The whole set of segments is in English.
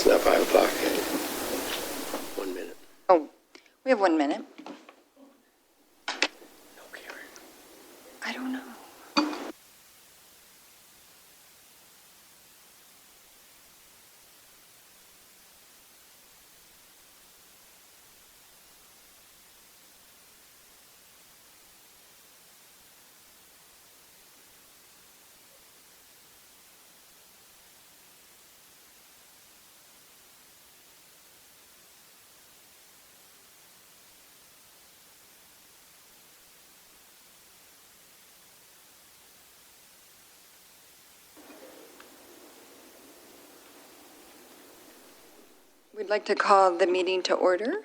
It's not 5 o'clock yet. 1 minute. Oh, we have 1 minute. No, Karen. I don't know. We'd like to call the meeting to order.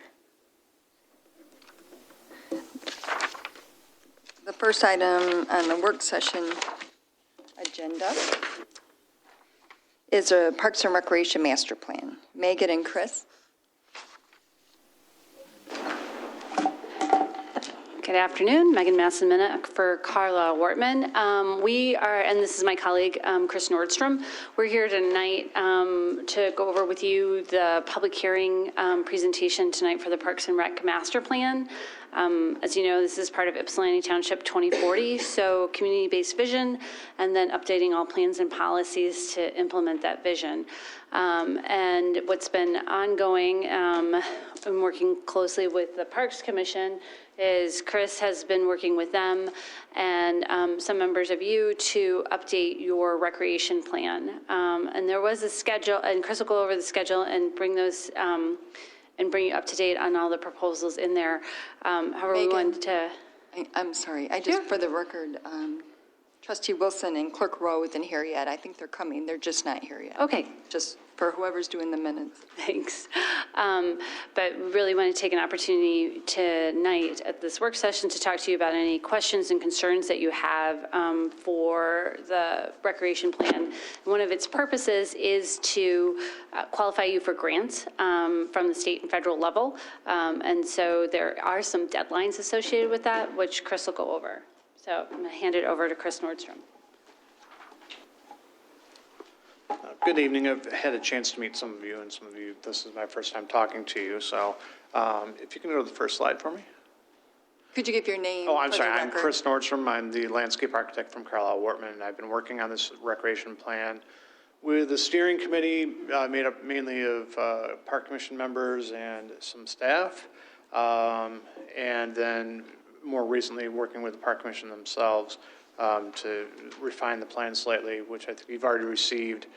The first item on the work session agenda is a Parks and Recreation Master Plan. Megan and Chris. Good afternoon, Megan Massenminna for Carla Wortman. We are, and this is my colleague, Chris Nordstrom. We're here tonight to go over with you the public hearing presentation tonight for the Parks and Rec Master Plan. As you know, this is part of Ypsilanti Township 2040, so community-based vision, and then updating all plans and policies to implement that vision. And what's been ongoing, and working closely with the Parks Commission, is Chris has been working with them and some members of you to update your recreation plan. And there was a schedule, and Chris will go over the schedule and bring those and bring you up to date on all the proposals in there. However, we wanted to. I'm sorry, I just, for the record, Trustee Wilson and Clerk Rowe isn't here yet. I think they're coming, they're just not here yet. Okay. Just for whoever's doing the minutes. Thanks. But really want to take an opportunity tonight at this work session to talk to you about any questions and concerns that you have for the recreation plan. One of its purposes is to qualify you for grants from the state and federal level. And so there are some deadlines associated with that, which Chris will go over. So I'm going to hand it over to Chris Nordstrom. Good evening. I've had a chance to meet some of you, and some of you, this is my first time talking to you. So if you can go to the first slide for me. Could you give your name? Oh, I'm for sorry. the I'm record? Chris Nordstrom. I'm the landscape architect from Carlisle Wortman, and I've been working on this recreation plan with the steering committee made up mainly of Park Commission members and some staff, and then more recently working with the Park Commission themselves to refine the plan slightly, which I think you've already received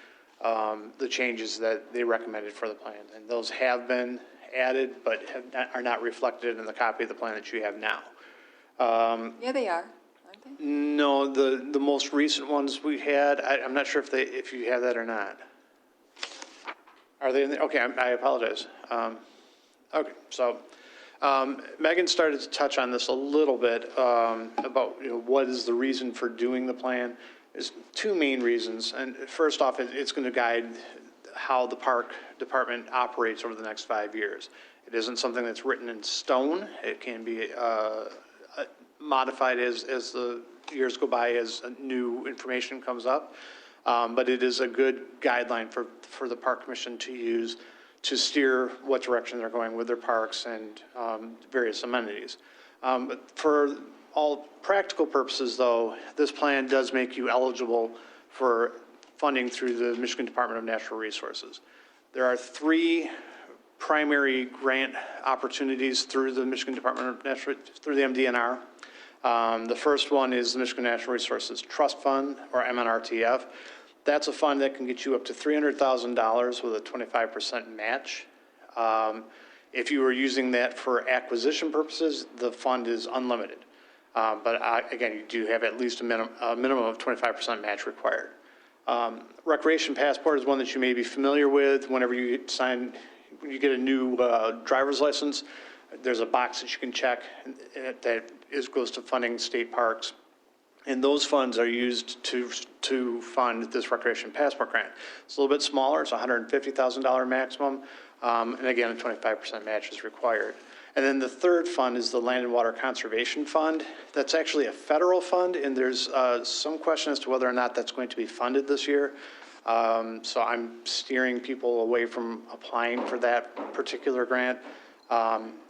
the changes that they recommended for the plan. And those have been added, but are not reflected in the copy of the plan that you have now. Yeah, they are, aren't they? No, the most recent ones we had, I'm not sure if you have that or not. Are they in there? Okay, I apologize. Okay, so Megan started to touch on this a little bit about what is the reason for doing the plan. There's two main reasons, and first off, it's going to guide how the park department operates over the next 5 years. It isn't something that's written in stone. It can be modified as the years go by, as new information comes up, but it is a good guideline for the Park Commission to use to steer what direction they're going with their parks and various amenities. But for all practical purposes, though, this plan does make you eligible for funding through the Michigan Department of Natural Resources. There are 3 primary grant opportunities through the Michigan Department of Natural, through the MDNR. The first one is the Michigan Natural Resources Trust Fund, or MNRTF. That's a fund that can get you up to $300,000 with a 25% match. If you were using that for acquisition purposes, the fund is unlimited. But again, you do have at least a minimum of 25% match required. Recreation Passport is one that you may be familiar with. Whenever you get a new driver's license, there's a box that you can check that goes to funding state parks. And those funds are used to fund this Recreation Passport grant. It's a little bit smaller. It's $150,000 maximum. And again, a 25% match is required. And then the third fund is the Land and Water Conservation Fund. That's actually a federal fund, and there's some question as to whether or not that's going to be funded this year. So I'm steering people away from applying for that particular grant.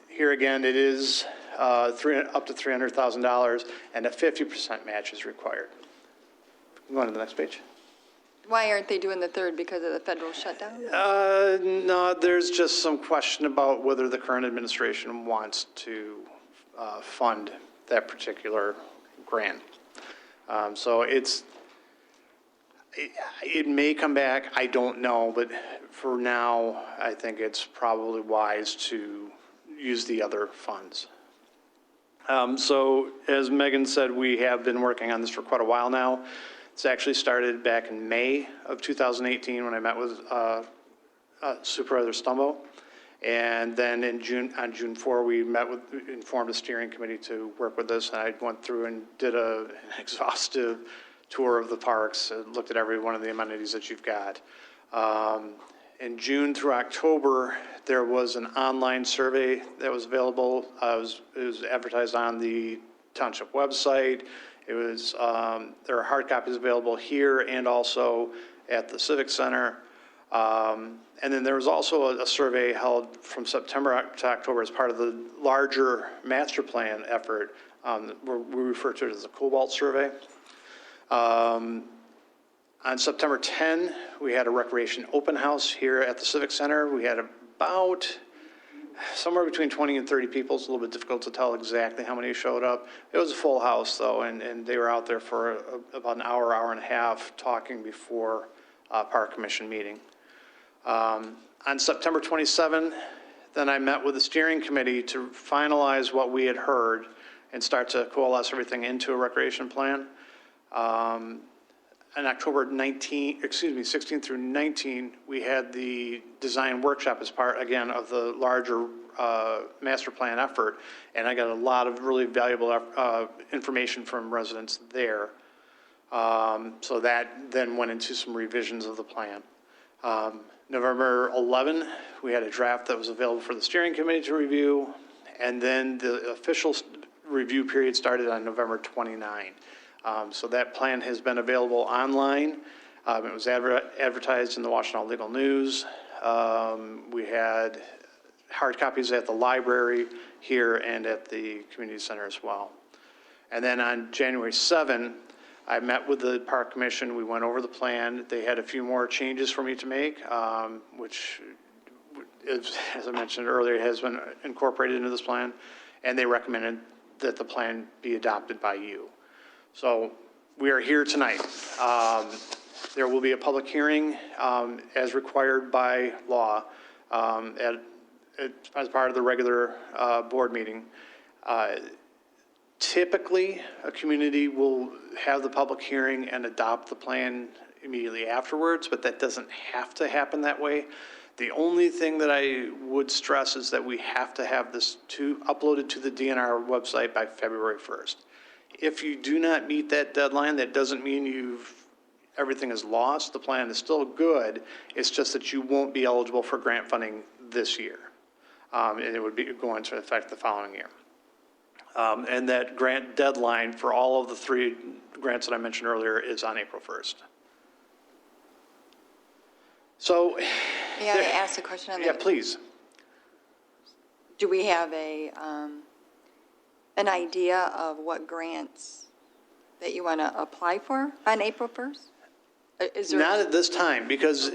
Here again, it is up to $300,000, and a 50% match is required. Go on to the next page. Why aren't they doing the third? Because of the federal shutdown? No, there's just some question about whether the current administration wants to fund that particular grant. So it may come back, I don't know, but for now, I think it's probably wise to use the other funds. So as Megan said, we have been working on this for quite a while now. It's actually started back in May of 2018 when I met with Supervisor Stumbo. And then on June 4, we informed a steering committee to work with this. And I went through and did an exhaustive tour of the parks, looked at every one of the amenities that you've got. In June through October, there was an online survey that was available. It was advertised on the township website. There are hard copies available here and also at the Civic Center. And then there was also a survey held from September to October as part of the larger master plan effort. We refer to it as the Cobalt Survey. On September 10, we had a recreation open house here at the Civic Center. We had about somewhere between 20 and 30 people. It's a little bit difficult to tell exactly how many showed up. It was a full house, though, and they were out there for about an hour, hour and a half talking before Park Commission meeting. On September 27, then I met with the steering committee to finalize what we had heard and start to coalesce everything into a recreation plan. On October 16 through 19, we had the design workshop as part, again, of the larger master plan effort, and I got a lot of really valuable information from residents there. So that then went into some revisions of the plan. November 11, we had a draft that was available for the steering committee to review, and then the official review period started on November 29. So that plan has been available online. It was advertised in the Washington Legal News. We had hard copies at the library here and at the community center as well. And then on January 7, I met with the Park Commission. We went over the plan. They had a few more changes for me to make, which, as I mentioned earlier, has been incorporated into this plan. And they recommended that the plan be adopted by you. So we are here tonight. There will be a public hearing as required by law as part of the regular board meeting. Typically, a community will have the public hearing and adopt the plan immediately afterwards, but that doesn't have to happen that way. The only thing that I would stress is that we have to have this uploaded to the DNR website by February 1st. If you do not meet that deadline, that doesn't mean everything is lost. The plan is still good. It's just that you won't be eligible for grant funding this year. And it would be going into effect the following year. And that grant deadline for all of the 3 grants that I mentioned earlier is on April 1st. So. May I ask a question on that? Yeah, please. Do we have an idea of what grants that you want to apply for on April 1st? Is there Not at this time, because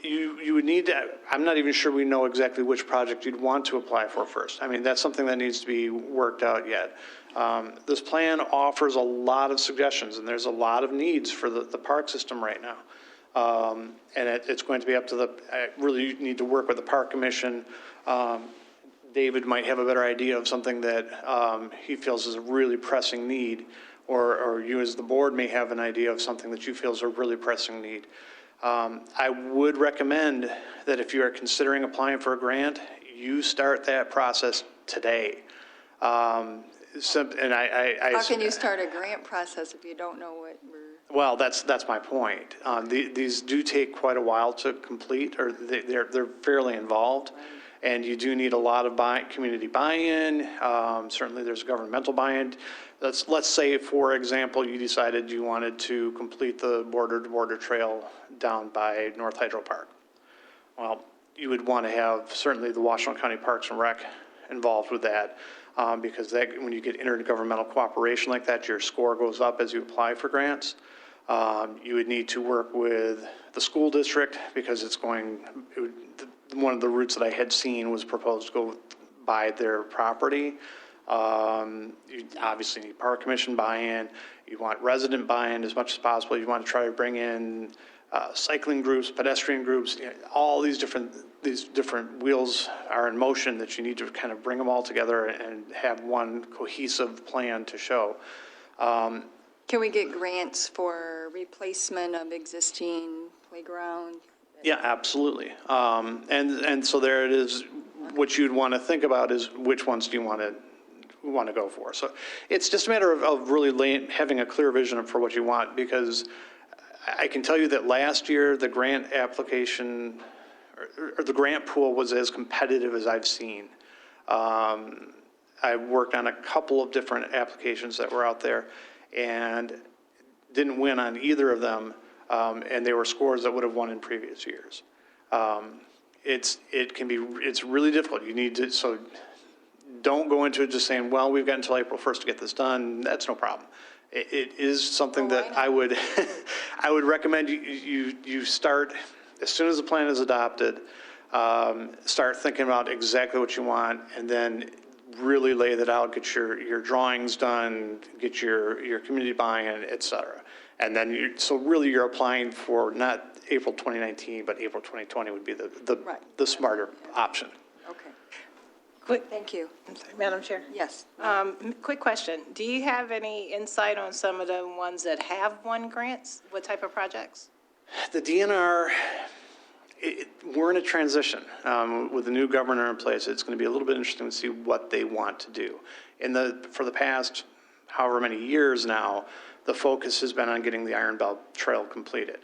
you would need to, I'm not even sure we know exactly which project you'd want to apply for first. I mean, that's something that needs to be worked out yet. This plan offers a lot of suggestions, and there's a lot of needs for the park system right now. And it's going to be up to really need to work with the Park Commission. David might have a better idea of something that he feels is a really pressing need, or you as the board may have an idea of something that you feel is a really pressing need. I would recommend that if you are considering applying for a grant, you start that process today. How can you start a grant process if you don't know what we're... Well, that's my point. These do take quite a while to complete, or they're fairly involved. And you do need a lot of community buy-in. Certainly there's governmental buy-in. Let's say, for example, you decided you wanted to complete the border-to-border trail down by North Hydro Park. Well, you would want to have certainly the Washington County Parks and Rec involved with that, because when you get intergovernmental cooperation like that, your score goes up as you apply for grants. You would need to work with the school district because one of the routes that I had seen was proposed to go by their property. You obviously need park commission buy-in. You want resident buy-in as much as possible. You want to try to bring in cycling groups, pedestrian groups. All these different wheels are in motion that you need to kind of bring them all together and have one cohesive plan to show. Can we get grants for replacement of existing playground? Yeah, absolutely. And so there it is. What you'd want to think about is which ones do you want to go for. So it's just a matter of really having a clear vision for what you want, because I can tell you that last year the grant application or the grant pool was as competitive as I've seen. I worked on a couple of different applications that were out there and didn't win on either of them, and they were scores that would have won in previous years. It's really difficult. You need to, so don't go into it just saying, well, we've got until April 1st to get this done. That's no problem. It is something that I would I would recommend you start as soon as the plan is adopted. Start thinking about exactly what you want, and then really lay that out. Get your drawings done. Get your community buy-in, et cetera. And then so really you're applying for not April 2019, but April 2020 would be the smarter option. Okay. Thank you. I'm sorry, Madam Chair. Yes. Quick question. Do you have any insight on some of the ones that have won grants? What type of projects? The DNR, we're in a transition with the new governor in place. It's going to be a little bit interesting to see what they want to do. For the past however many years now, the focus has been on getting the Iron Belt Trail completed.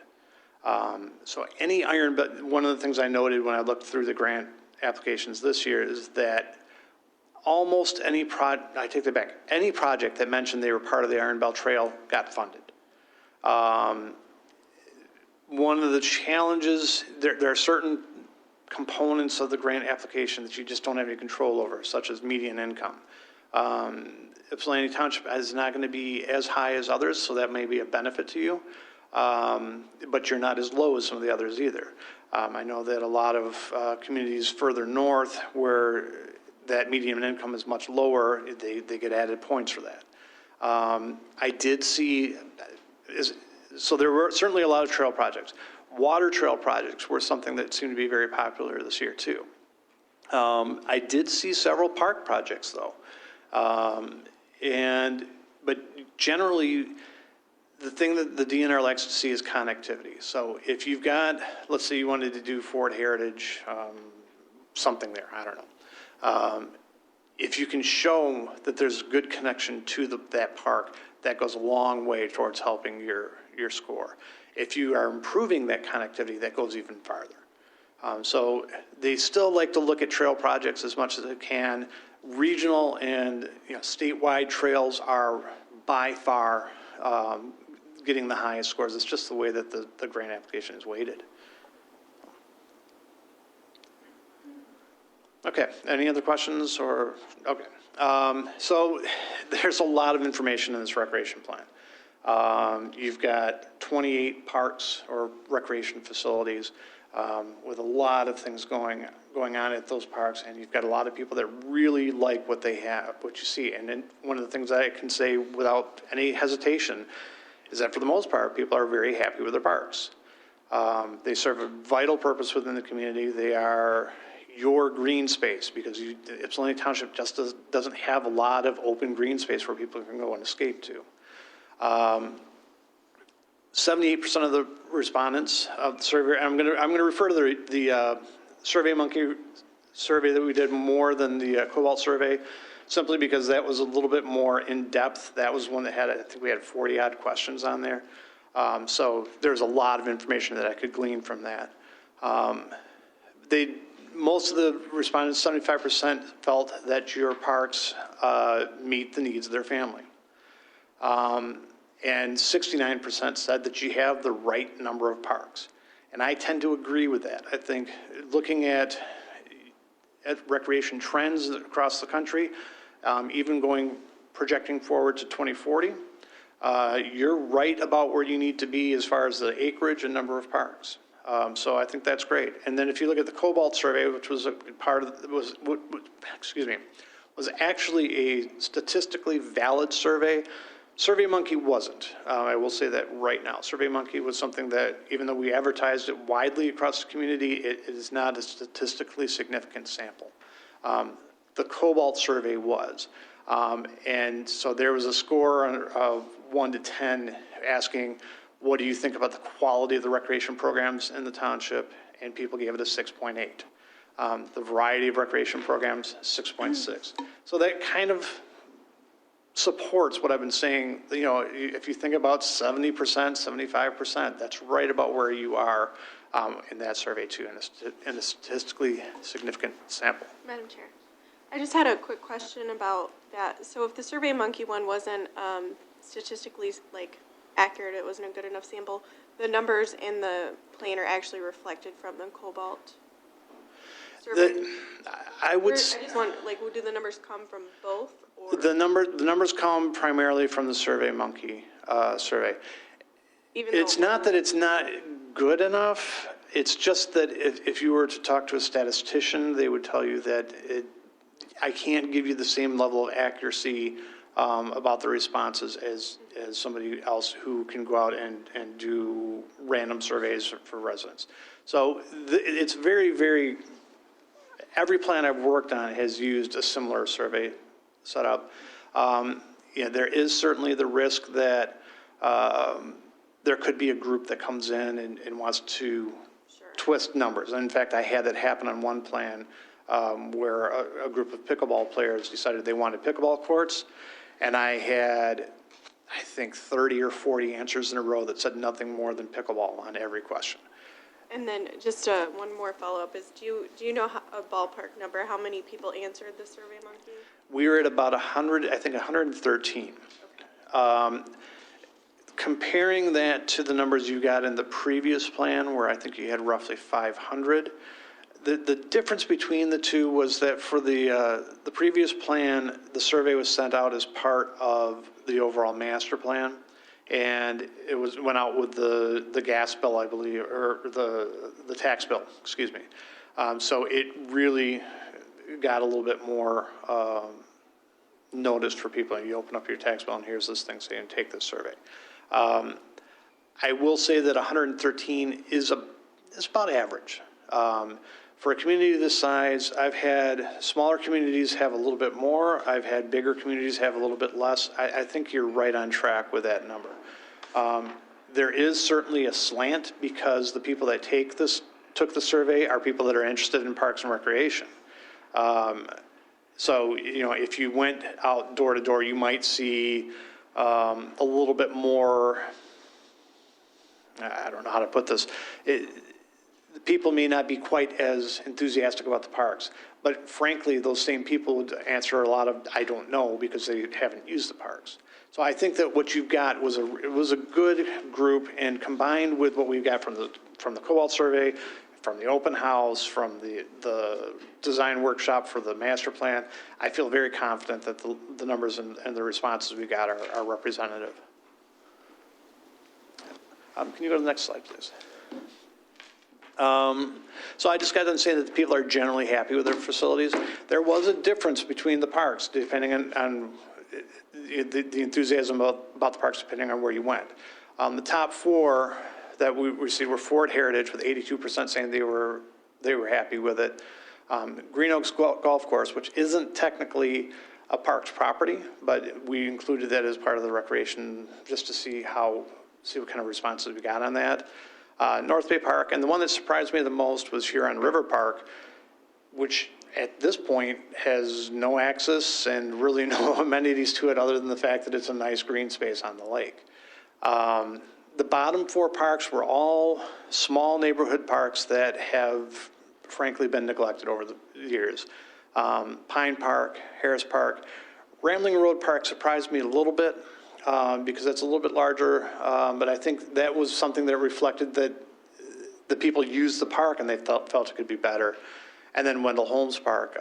So any Iron Belt, one of the things I noted when I looked through the grant applications this year is that almost any I take that back, any project that mentioned they were part of the Iron Belt Trail got funded. One of the challenges, there are certain components of the grant application that you just don't have any control over, such as median income. Ypsilanti Township is not going to be as high as others, so that may be a benefit to you, but you're not as low as some of the others either. I know that a lot of communities further north where that median income is much lower, they get added points for that. I did see, so there were certainly a lot of trail projects. Water trail projects were something that seemed to be very popular this year too. I did see several park projects though. But generally, the thing that the DNR likes to see is connectivity. So if you've got, let's say you wanted to do Fort Heritage, something there, I don't know. If you can show that there's a good connection to that park, that goes a long way towards helping your score. If you are improving that connectivity, that goes even farther. So they still like to look at trail projects as much as they can. Regional and statewide trails are by far getting the highest scores. It's just the way that the grant application is weighted. Okay, any other questions or, okay. So there's a lot of information in this recreation plan. You've got 28 parks or recreation facilities with a lot of things going on at those parks, and you've got a lot of people that really like what they have, what you see. And then one of the things I can say without any hesitation is that for the most part, people are very happy with their parks. They serve a vital purpose within the community. They are your green space, because Ypsilanti Township just doesn't have a lot of open green space where people can go and escape to. 78% of the respondents of the survey, and I'm going to refer to the SurveyMonkey survey that we did more than the Cobalt survey, simply because that was a little bit more in depth. That was one that had, I think we had 40 odd questions on there. So there's a lot of information that I could glean from that. most of the respondents, 75%, felt that your parks meet the needs of their family. And 69% said that you have the right number of parks. And I tend to agree with that. I think looking at recreation trends across the country, even projecting forward to 2040, you're right about where you need to be as far as the acreage and number of parks. So I think that's great. And then if you look at the Cobalt survey, which was a part of, was actually a statistically valid survey. SurveyMonkey wasn't. I will say that right now. SurveyMonkey was something that, even though we advertised it widely across the community, it is not a statistically significant sample. The Cobalt survey was. And so there was a score of 1 to 10 asking, what do you think about the quality of the recreation programs in the township? And people gave it a 6.8. The variety of recreation programs, 6.6. So that kind of supports what I've been saying. You know, if you think about 70%, 75%, that's right about where you are in that survey too, in a statistically significant sample. Madam Chair, I just had a quick question about that. So if the SurveyMonkey one wasn't statistically accurate, it wasn't a good enough sample, the numbers in the plan are actually reflected from the Cobalt survey? I would. I just want, do the numbers come from both? Or? The numbers come primarily from the SurveyMonkey survey. It's not that it's not good enough. It's just that if you were to talk to a statistician, they would tell you that I can't give you the same level of accuracy about the responses as somebody else who can go out and do random surveys for residents. So it's very, very, every plan I've worked on has used a similar survey setup. There is certainly the risk that there could be a group that comes in and wants to twist numbers. And in fact, I had that happen on one plan where a group of pickleball players decided they wanted pickleball courts. And I had, I think, 30 or 40 answers in a row that said nothing more than pickleball on every question. And then just one more follow-up is, do you know a ballpark number, how many people answered the SurveyMonkey? We were at about 100, I think 113. Okay. Comparing that to the numbers you got in the previous plan, where I think you had roughly 500, the difference between the two was that for the previous plan, the survey was sent out as part of the overall master plan, and it went out with the gas bill, I believe, or the tax bill, excuse me. So it really got a little bit more noticed for people. You open up your tax bill and here's this thing saying, take this survey. I will say that 113 is about average. For a community this size, I've had smaller communities have a little bit more. I've had bigger communities have a little bit less. I think you're right on track with that number. There is certainly a slant because the people that took the survey are people that are interested in parks and recreation. So, if you went out door to door, you might see a little bit more, I don't know how to put this. People may not be quite as enthusiastic about the parks, but frankly, those same people would answer a lot of, I don't know, because they haven't used the parks. So I think that what you've got was a good group, and combined with what we've got from the Cobalt survey, from the open house, from the design workshop for the master plan, I feel very confident that the numbers and the responses we got are representative. Can you go to the next slide, please? So I just got done saying that the people are generally happy with their facilities. There was a difference between the parks, depending on the enthusiasm about the parks, depending on where you went. The top four that we received were Ford Heritage, with 82% saying they were happy with it. Green Oaks Golf Course, which isn't technically a parks property, but we included that as part of the recreation just to see what kind of responses we got on that. North Bay Park, and the one that surprised me the most was Huron River Park, which at this point has no access and really no amenities to it other than the fact that it's a nice green space on the lake. The bottom four parks were all small neighborhood parks that have frankly been neglected over the years. Pine Park, Harris Park. Rambling Road Park surprised me a little bit because it's a little bit larger, but I think that was something that reflected that the people used the park and they felt it could be better. And then Wendell Holmes Park,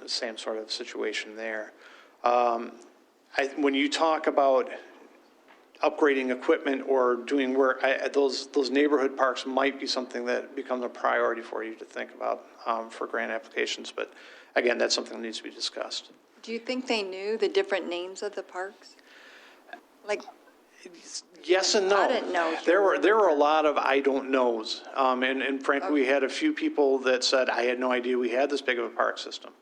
same sort of situation there. When you talk about upgrading equipment or doing work, those neighborhood parks might be something that becomes a priority for you to think about for grant applications. But again, that's something that needs to be discussed. Do you think they knew the different names of the parks? Like, Yes and no. I didn't know. There were a lot of I don't knows. And frankly, we had a few people that said, I had no idea we had this big of a park system.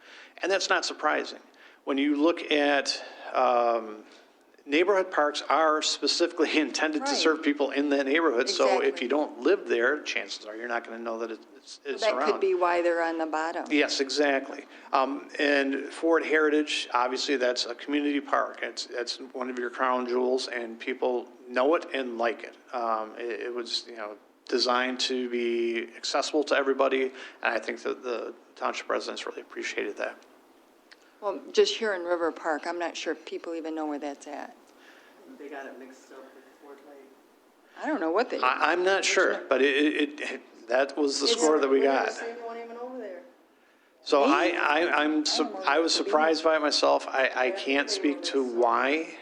And that's not surprising. When you look at neighborhood parks are specifically intended to Right. serve people in that neighborhood. So if Exactly. you don't live there, chances are you're not going to know that it's that around. could be why they're on the bottom. Yes, exactly. And Ford Heritage, obviously, that's a community park. It's one of your crown jewels, and people know it and like it. It was, designed to be accessible to everybody, and I think that the township residents really appreciated that. Well, just here in River Park, I'm not sure if people even know where that's at. They got it mixed up with Fort Lake. I don't know what they. I'm not sure, but that was the score that we got. They weren't even over there. So I was surprised by it myself. I can't speak to why.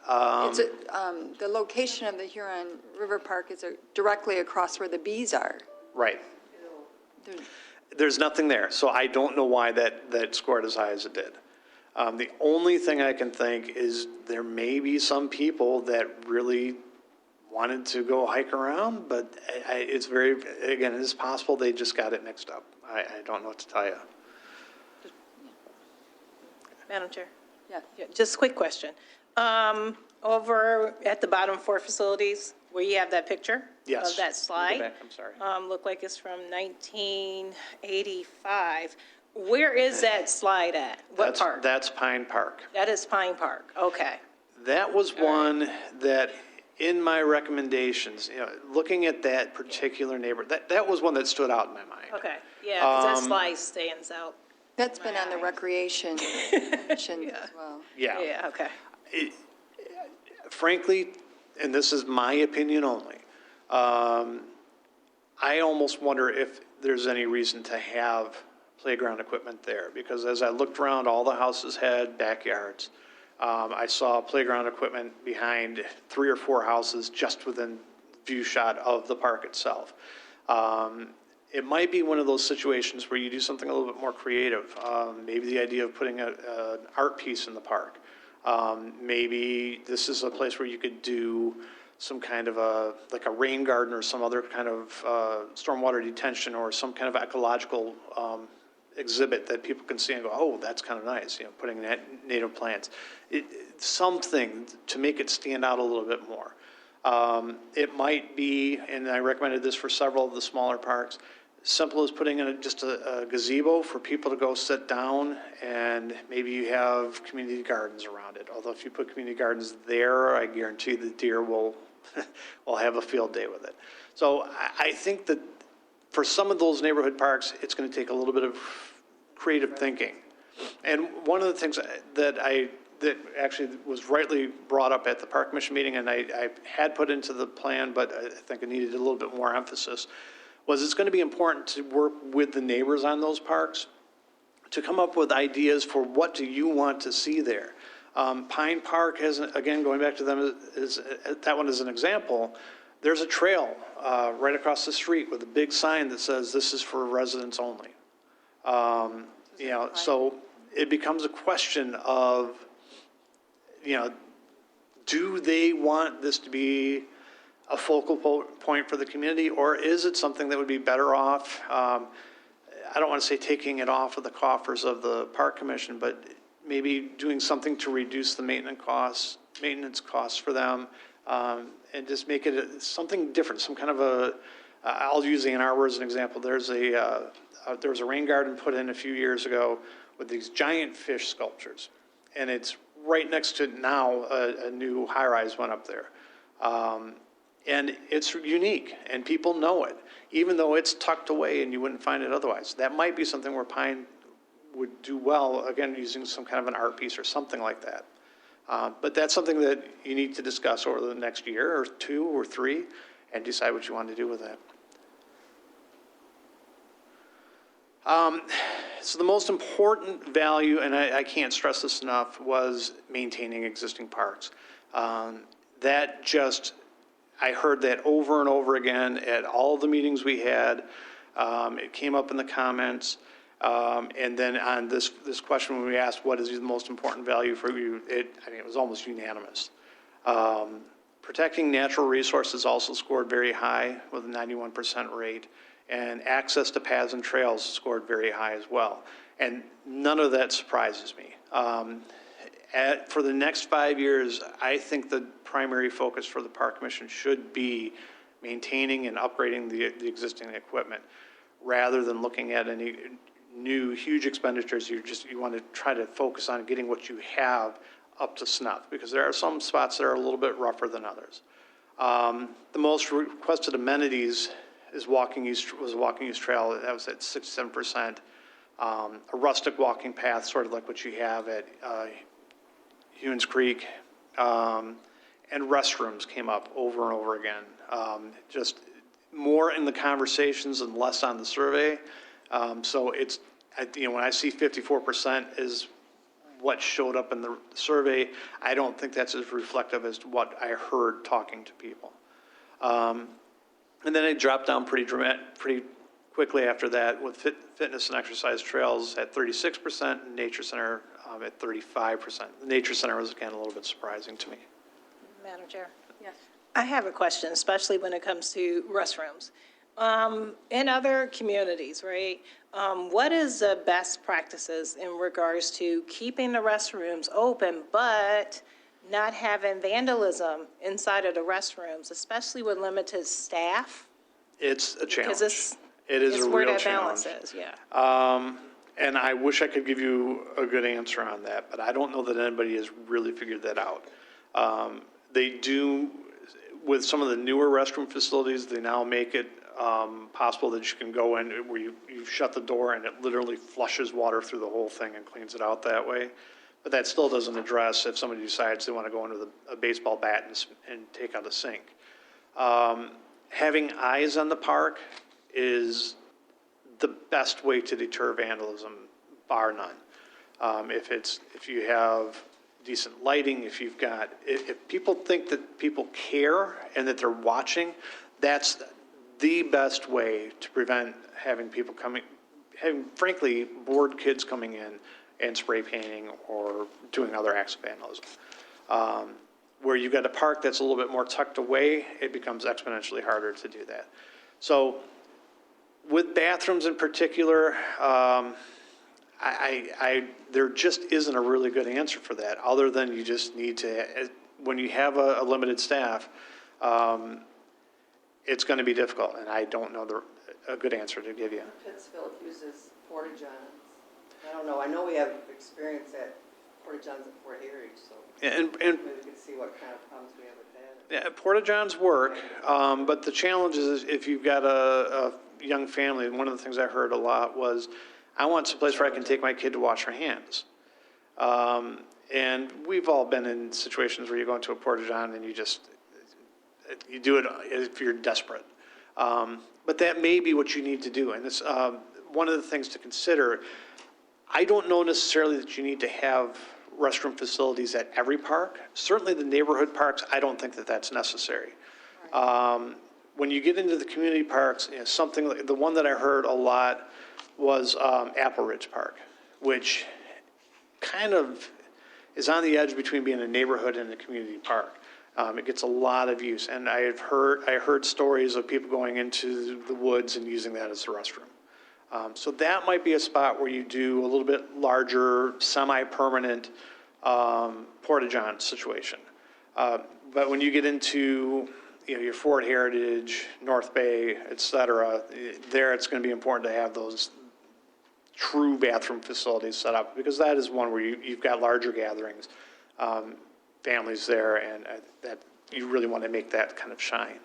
It's the location of the Huron River Park is directly across where the bees are. Right. They're- There's nothing there, so I don't know why that scored as high as it did. The only thing I can think is there may be some people that really wanted to go hike around, but it's again, it is possible they just got it mixed up. I don't know what to tell you. Madam Chair? Yeah. Yeah, just a quick question. Over at the bottom 4 facilities, where you have that picture? Yes. Of that Go slide? back, I'm sorry. Look like it's from 1985. Where is that slide at? What park? That's Pine Park. That is Pine Park, okay. That was one that, in my recommendations, looking at that particular neighborhood, that was one that stood out in my mind. Okay, yeah, 'cause that slide stands out. That's been on the recreation commission as well. Yeah, okay. Frankly, and this is my opinion only, I almost wonder if there's any reason to have playground equipment there, because as I looked around, all the houses had backyards. I saw playground equipment behind 3 or 4 houses just within view shot of the park itself. It might be one of those situations where you do something a little bit more creative. Maybe the idea of putting an art piece in the park. Maybe this is a place where you could do some kind of like a rain garden or some other kind of stormwater detention or some kind of ecological exhibit that people can see and go, oh, that's kind of nice, putting native plants. Something to make it stand out a little bit more. It might be, and I recommended this for several of the smaller parks, simple as putting in just a gazebo for people to go sit down, and maybe you have community gardens around it. Although if you put community gardens there, I guarantee the deer will have a field day with it. So I think that for some of those neighborhood parks, it's going to take a little bit of creative thinking. And one of the things that actually was rightly brought up at the Park Commission meeting, and I had put into the plan, but I think it needed a little bit more emphasis, was it's going to be important to work with the neighbors on those parks to come up with ideas for what do you want to see there. Pine Park has, again, going back to them, that one is an example. There's a trail right across the street with a big sign that says this is for residents only. So it becomes a question of, do they want this to be a focal point for the community, or is it something that would be better off? I don't want to say taking it off of the coffers of the Park Commission, but maybe doing something to reduce the maintenance costs for them, and just make it something different, some kind of I'll use the Ann Arbor as an example. There was a rain garden put in a few years ago with these giant fish sculptures, and it's right next to now a new high-rise one up there. And it's unique, and people know it, even though it's tucked away and you wouldn't find it otherwise. That might be something where Pine would do well, again, using some kind of an art piece or something like that. But that's something that you need to discuss over the next year or 2 or 3 and decide what you want to do with that. So the most important value, and I can't stress this enough, was maintaining existing parks. That just, I heard that over and over again at all the meetings we had. It came up in the comments. And then on this question, when we asked what is the most important value for you, I think it was almost unanimous. Protecting natural resources also scored very high with a 91% rate, and access to paths and trails scored very high as well. And none of that surprises me. For the next 5 years, I think the primary focus for the Park Commission should be maintaining and upgrading the existing equipment, rather than looking at any new huge expenditures. You want to try to focus on getting what you have up to snuff, because there are some spots that are a little bit rougher than others. The most requested amenities was Walking East Trail. That was at 67%. A rustic walking path, sort of like what you have at Hewins Creek, and restrooms came up over and over again. Just more in the conversations and less on the survey. So it's, when I see 54% is what showed up in the survey, I don't think that's as reflective as what I heard talking to people. And then it dropped down pretty quickly after that, with fitness and exercise trails at 36% and nature center at 35%. The nature center was, again, a little bit surprising to me. Madam Chair? Yes. I have a question, especially when it comes to restrooms. In other communities, right, what is the best practices in regards to keeping the restrooms open, but not having vandalism inside of the restrooms, especially with limited staff? It's a challenge. Because it is a real where that challenge. balance is, yeah. And I wish I could give you a good answer on that, but I don't know that anybody has really figured that out. They do, with some of the newer restroom facilities, they now make it possible that you can go in where you shut the door and it literally flushes water through the whole thing and cleans it out that way. But that still doesn't address if somebody decides they want to go into a baseball bat and take out a sink. Having eyes on the park is the best way to deter vandalism, bar none. If you have decent lighting, if people think that people care and that they're watching, that's the best way to prevent having frankly bored kids coming in and spray painting or doing other acts of vandalism. Where you've got a park that's a little bit more tucked away, it becomes exponentially harder to do that. So with bathrooms in particular, there just isn't a really good answer for that, other than you just need to, when you have a limited staff, it's going to be difficult, and I don't know a good answer to give you. Pittsfield uses porta-johns. I don't know, I know we have experience at porta-johns at Fort Heritage, so And maybe we can see what kind of problems we have with that. yeah, porta-johns work, but the challenge is if you've got a young family, one of the things I heard a lot was, I want someplace where I can take my kid to wash her hands. And we've all been in situations where you go into a porta-john and you do it if you're desperate. But that may be what you need to do. And it's one of the things to consider. I don't know necessarily that you need to have restroom facilities at every park. Certainly the neighborhood parks, I don't think that that's necessary. When you get into the community parks, something like the one that I heard a lot was Apple Ridge Park, which kind of is on the edge between being a neighborhood and a community park. It gets a lot of use, and I heard stories of people going into the woods and using that as a restroom. So that might be a spot where you do a little bit larger, semi-permanent porta-john situation. But when you get into your Fort Heritage, North Bay, et cetera, there it's going to be important to have those true bathroom facilities set up, because that is one where you've got larger gatherings, families there, and that you really want to make that kind of shine.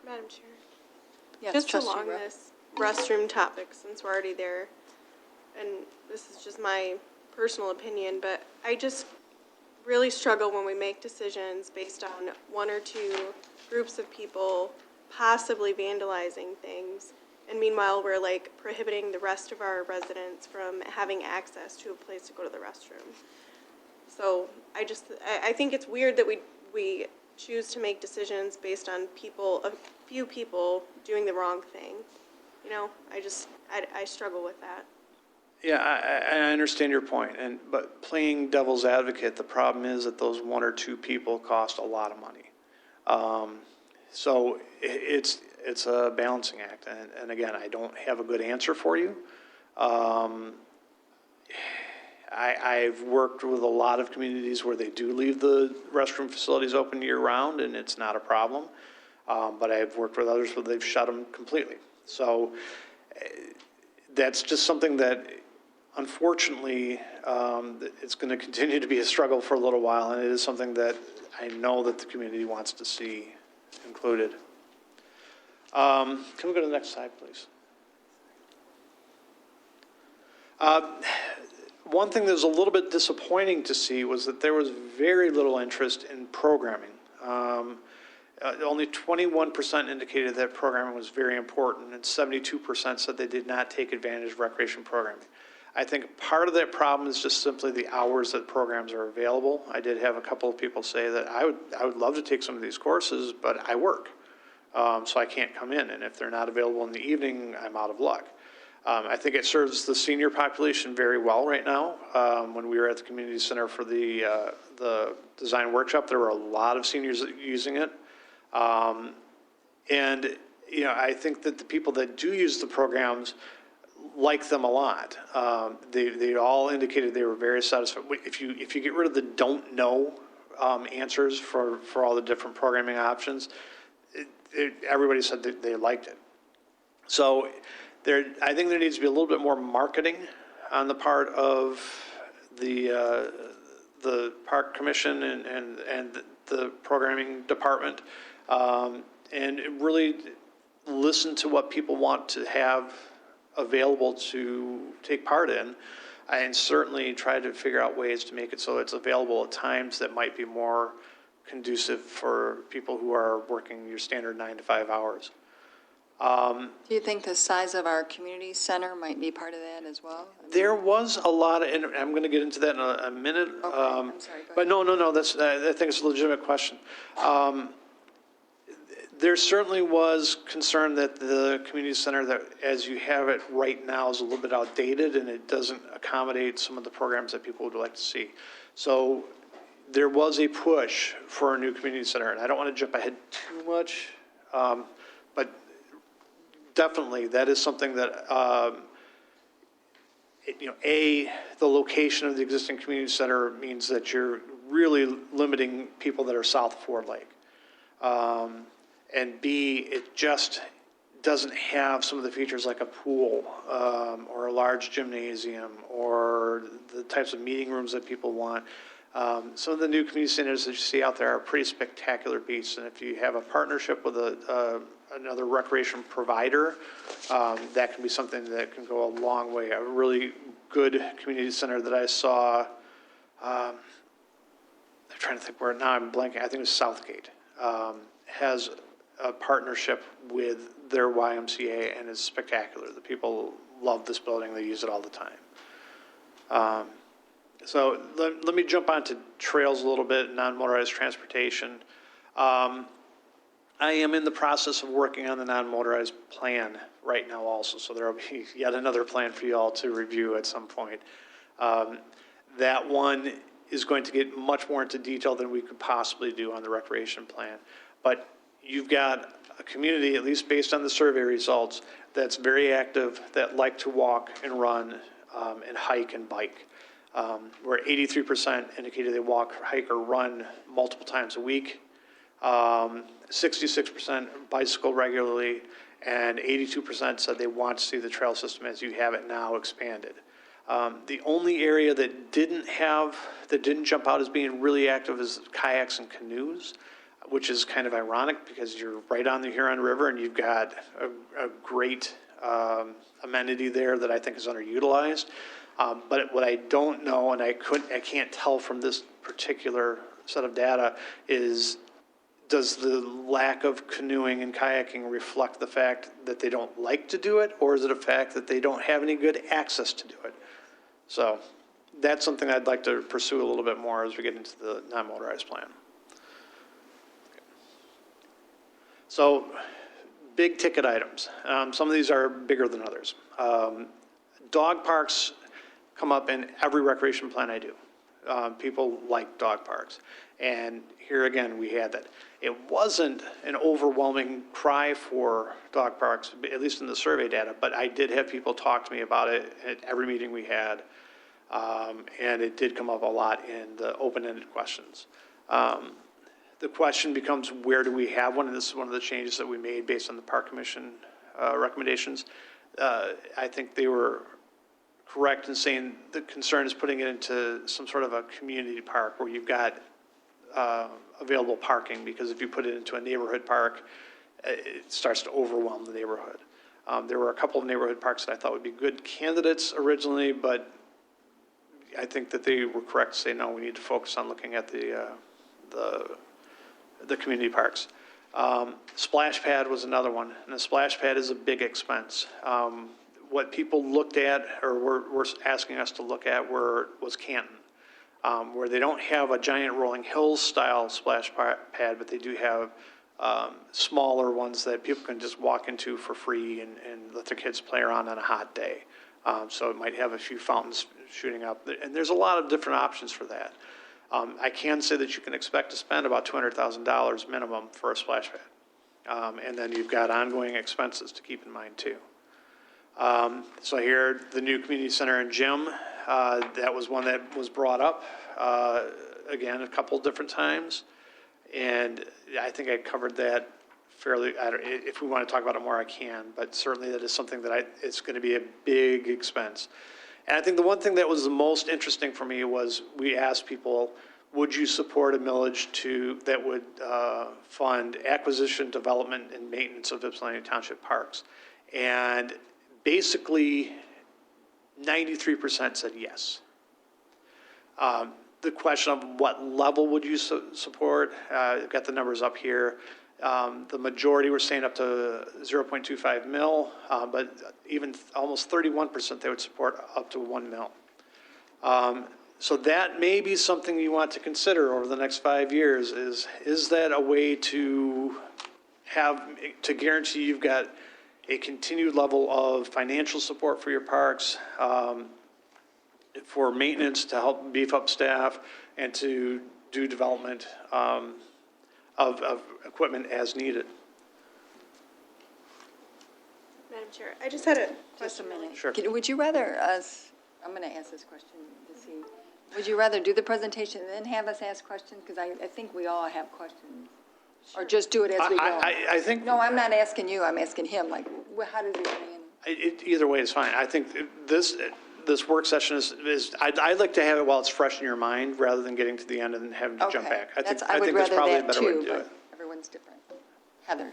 Madam Chair. Yes, Just trustee along Rowe. this restroom topic, since we're already there, and this is just my personal opinion, but I just really struggle when we make decisions based on one or two groups of people possibly vandalizing things, and meanwhile, we're like prohibiting the rest of our residents from having access to a place to go to the restroom. So I think it's weird that we choose to make decisions based on a few people doing the wrong thing. You know, I struggle with that. Yeah, I understand your point, but playing devil's advocate, the problem is that those one or two people cost a lot of money. So it's a balancing act, and again, I don't have a good answer for you. I've worked with a lot of communities where they do leave the restroom facilities open year-round, and it's not a problem. But I've worked with others where they've shut them completely. So that's just something that, unfortunately, it's going to continue to be a struggle for a little while, and it is something that I know that the community wants to see included. Can we go to the next slide, please? One thing that was a little bit disappointing to see was that there was very little interest in programming. Only 21% indicated that programming was very important, and 72% said they did not take advantage of recreation programming. I think part of that problem is just simply the hours that programs are available. I did have a couple of people say that I would love to take some of these courses, but I work, so I can't come in. And if they're not available in the evening, I'm out of luck. I think it serves the senior population very well right now. When we were at the community center for the design workshop, there were a lot of seniors using it. And, you know, I think that the people that do use the programs like them a lot. They all indicated they were very satisfied. If you get rid of the don't know answers for all the different programming options, everybody said that they liked it. So I think there needs to be a little bit more marketing on the part of the Park Commission and the programming department, and really listen to what people want to have available to take part in, and certainly try to figure out ways to make it so it's available at times that might be more conducive for people who are working your standard 9 to 5 hours. Do you think the size of our community center might be part of that as well? There was a lot of, and I'm going to get into that in a minute. Okay, I'm sorry, go But no, I think it's a legitimate question. There certainly was concern that the community center, that as you have it right now, is a little bit outdated and it doesn't accommodate some of the programs that people would like to see. So there was a push for a new community center, and I don't want to jump ahead too much, but definitely that is something that, the location of the existing community center means that you're really limiting people that are south of Ford Lake. And B, it just doesn't have some of the features like a pool or a large gymnasium or the types of meeting rooms that people want. Some of the new community centers that you see out there are pretty spectacular beasts. And if you have a partnership with another recreation provider, that can be something that can go a long way. A really good community center that I saw, I'm trying to think where, now I'm blanking, I think it was Southgate, has a partnership with their YMCA and is spectacular. The people love this building, they use it all the time. So let me jump onto trails a little bit, non-motorized transportation. I am in the process of working on the non-motorized plan right now also, so there will be yet another plan for you all to review at some point. That one is going to get much more into detail than we could possibly do on the recreation plan. But you've got a community, at least based on the survey results, that's very active, that like to walk and run and hike and bike. Where 83% indicated they walk, hike, or run multiple times a week. 66% bicycle regularly, and 82% said they want to see the trail system as you have it now expanded. The only area that didn't jump out as being really active is kayaks and canoes. which is kind of ironic because you're right on the Huron River and you've got a great amenity there that I think is underutilized. But what I don't know, and I can't tell from this particular set of data, is does the lack of canoeing and kayaking reflect the fact that they don't like to do it, or is it a fact that they don't have any good access to do it? So that's something I'd like to pursue a little bit more as we get into the non-motorized plan. So big ticket items. Some of these are bigger than others. Dog parks come up in every recreation plan I do. People like dog parks. And here again, we had that. It wasn't an overwhelming cry for dog parks, at least in the survey data, but I did have people talk to me about it at every meeting we had. And it did come up a lot in the open-ended questions. The question becomes, where do we have one? And this is one of the changes that we made based on the Park Commission recommendations. I think they were correct in saying the concern is putting it into some sort of a community park where you've got available parking, because if you put it into a neighborhood park, it starts to overwhelm the neighborhood. There were a couple of neighborhood parks that I thought would be good candidates originally, but I think that they were correct to say, no, we need to focus on looking at the community parks. Splash pad was another one, and the splash pad is a big expense. What people looked at, or were asking us to look at, was Canton, where they don't have a giant rolling hills style splash pad, but they do have smaller ones that people can just walk into for free and let their kids play around on a hot day. So it might have a few fountains shooting up, and there's a lot of different options for that. I can say that you can expect to spend about $200,000 minimum for a splash pad. And then you've got ongoing expenses to keep in mind too. So here, the new community center and gym, that was one that was brought up, again, a couple different times. And I think I covered that fairly. If we want to talk about it more, I can, but certainly that is something that it's going to be a big expense. And I think the one thing that was the most interesting for me was we asked people, would you support a millage that would fund acquisition, development, and maintenance of Ypsilanti Township parks? And basically, 93% said yes. The question of what level would you support, I've got the numbers up here. The majority were saying up to 0.25 mil, but even almost 31% they would support up to 1 mil. So that may be something you want to consider over the next 5 years. Is that a way to guarantee you've got a continued level of financial support for your parks, for maintenance, to help beef up staff, and to do development of equipment as needed? Madam Chair, I just had a question. Just a minute. Sure. Would you rather us, I'm going to ask this question to see, would you rather do the presentation and then have us ask questions? Because I think we all have questions. Or just do it as we go? I think. No, I'm not asking you, I'm asking him, like, how does it Either way is fine. I think this work session is I'd like to have it while it's fresh in your mind, rather than getting to the end and having to jump back. I think that's probably a better way to do it. Everyone's different. Heather?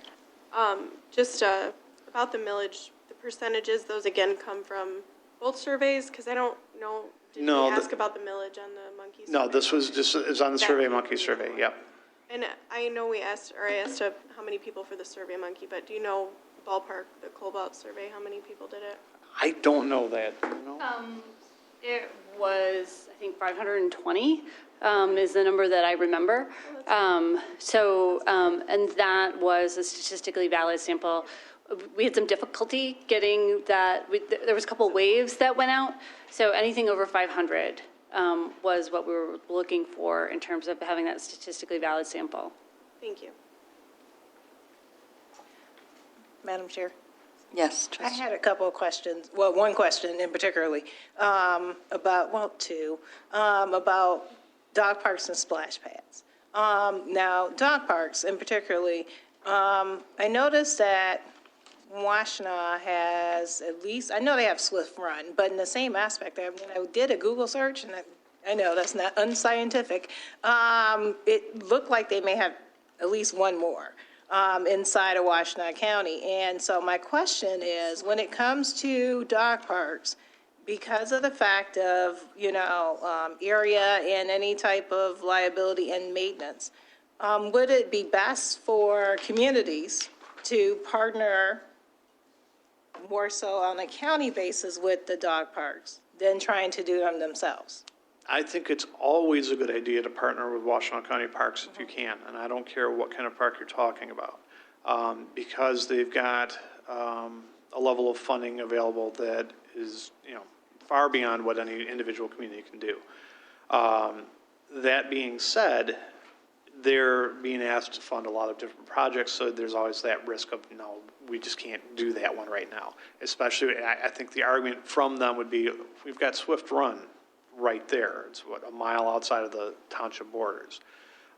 Just about the millage, the percentages, those again come from both surveys, because I don't know, did we ask about the millage on the monkey survey? No, this was just, it's on the Survey Monkey survey, yep. And I know I asked how many people for the Survey Monkey, but do you know ballpark, the Cobalt survey, how many people did it? I don't know that. Do you know? It was, I think, 520 is the number that I remember. And that was a statistically valid sample. We had some difficulty getting that. There was a couple waves that went out. So anything over 500 was what we were looking for in terms of having that statistically valid sample. Thank you. Madam Chair? Yes, I trustee. had a couple of questions, well, one question in particularly, about dog parks and splash pads. Now, dog parks in particularly, I noticed that Washtenaw has at least, I know they have Swift Run, but in the same aspect, I did a Google search, and I know that's not unscientific. It looked like they may have at least one more inside of Washtenaw County. And so my question is, when it comes to dog parks, because of the fact of, area and any type of liability and maintenance, would it be best for communities to partner more so on a county basis with the dog parks than trying to do them themselves? I think it's always a good idea to partner with Washtenaw County Parks if you can, and I don't care what kind of park you're talking about, because they've got a level of funding available that is, far beyond what any individual community can do. That being said, they're being asked to fund a lot of different projects, so there's always that risk of, no, we just can't do that one right now. Especially, I think the argument from them would be, we've got Swift Run right there. It's a mile outside of the township borders.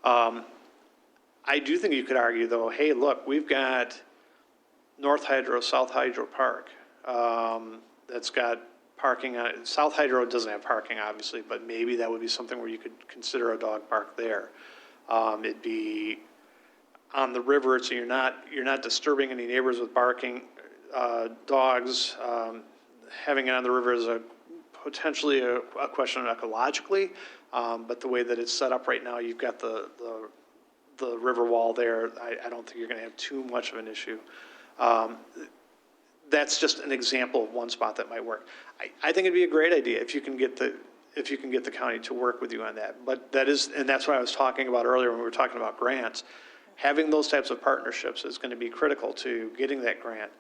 I do think you could argue, though, hey, look, we've got North Hydro, South Hydro Park that's got parking on it. South Hydro doesn't have parking, obviously, but maybe that would be something where you could consider a dog park there. It'd be on the river, so you're not disturbing any neighbors with barking dogs. Having it on the river is potentially a question ecologically, but the way that it's set up right now, you've got the river wall there. I don't think you're going to have too much of an issue. That's just an example of one spot that might work. I think it'd be a great idea if you can get the county to work with you on that. But that's what I was talking about earlier when we were talking about grants. Having those types of partnerships is going to be critical to getting that grant.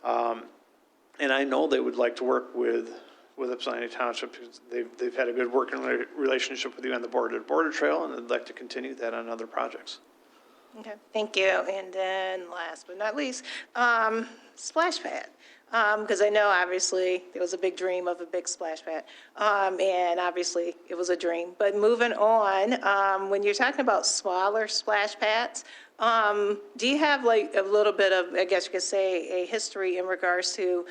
And I know they would like to work with Ypsilanti Township. They've had a good working relationship with you on the border trail, and they'd like to continue that on other projects. Okay, thank you. And then last but not least, splash pad. Because I know obviously there was a big dream of a big splash pad. And obviously it was a dream. But moving on, when you're talking about smaller splash pads, do you have like a little bit of, I guess you could say, a history in regards to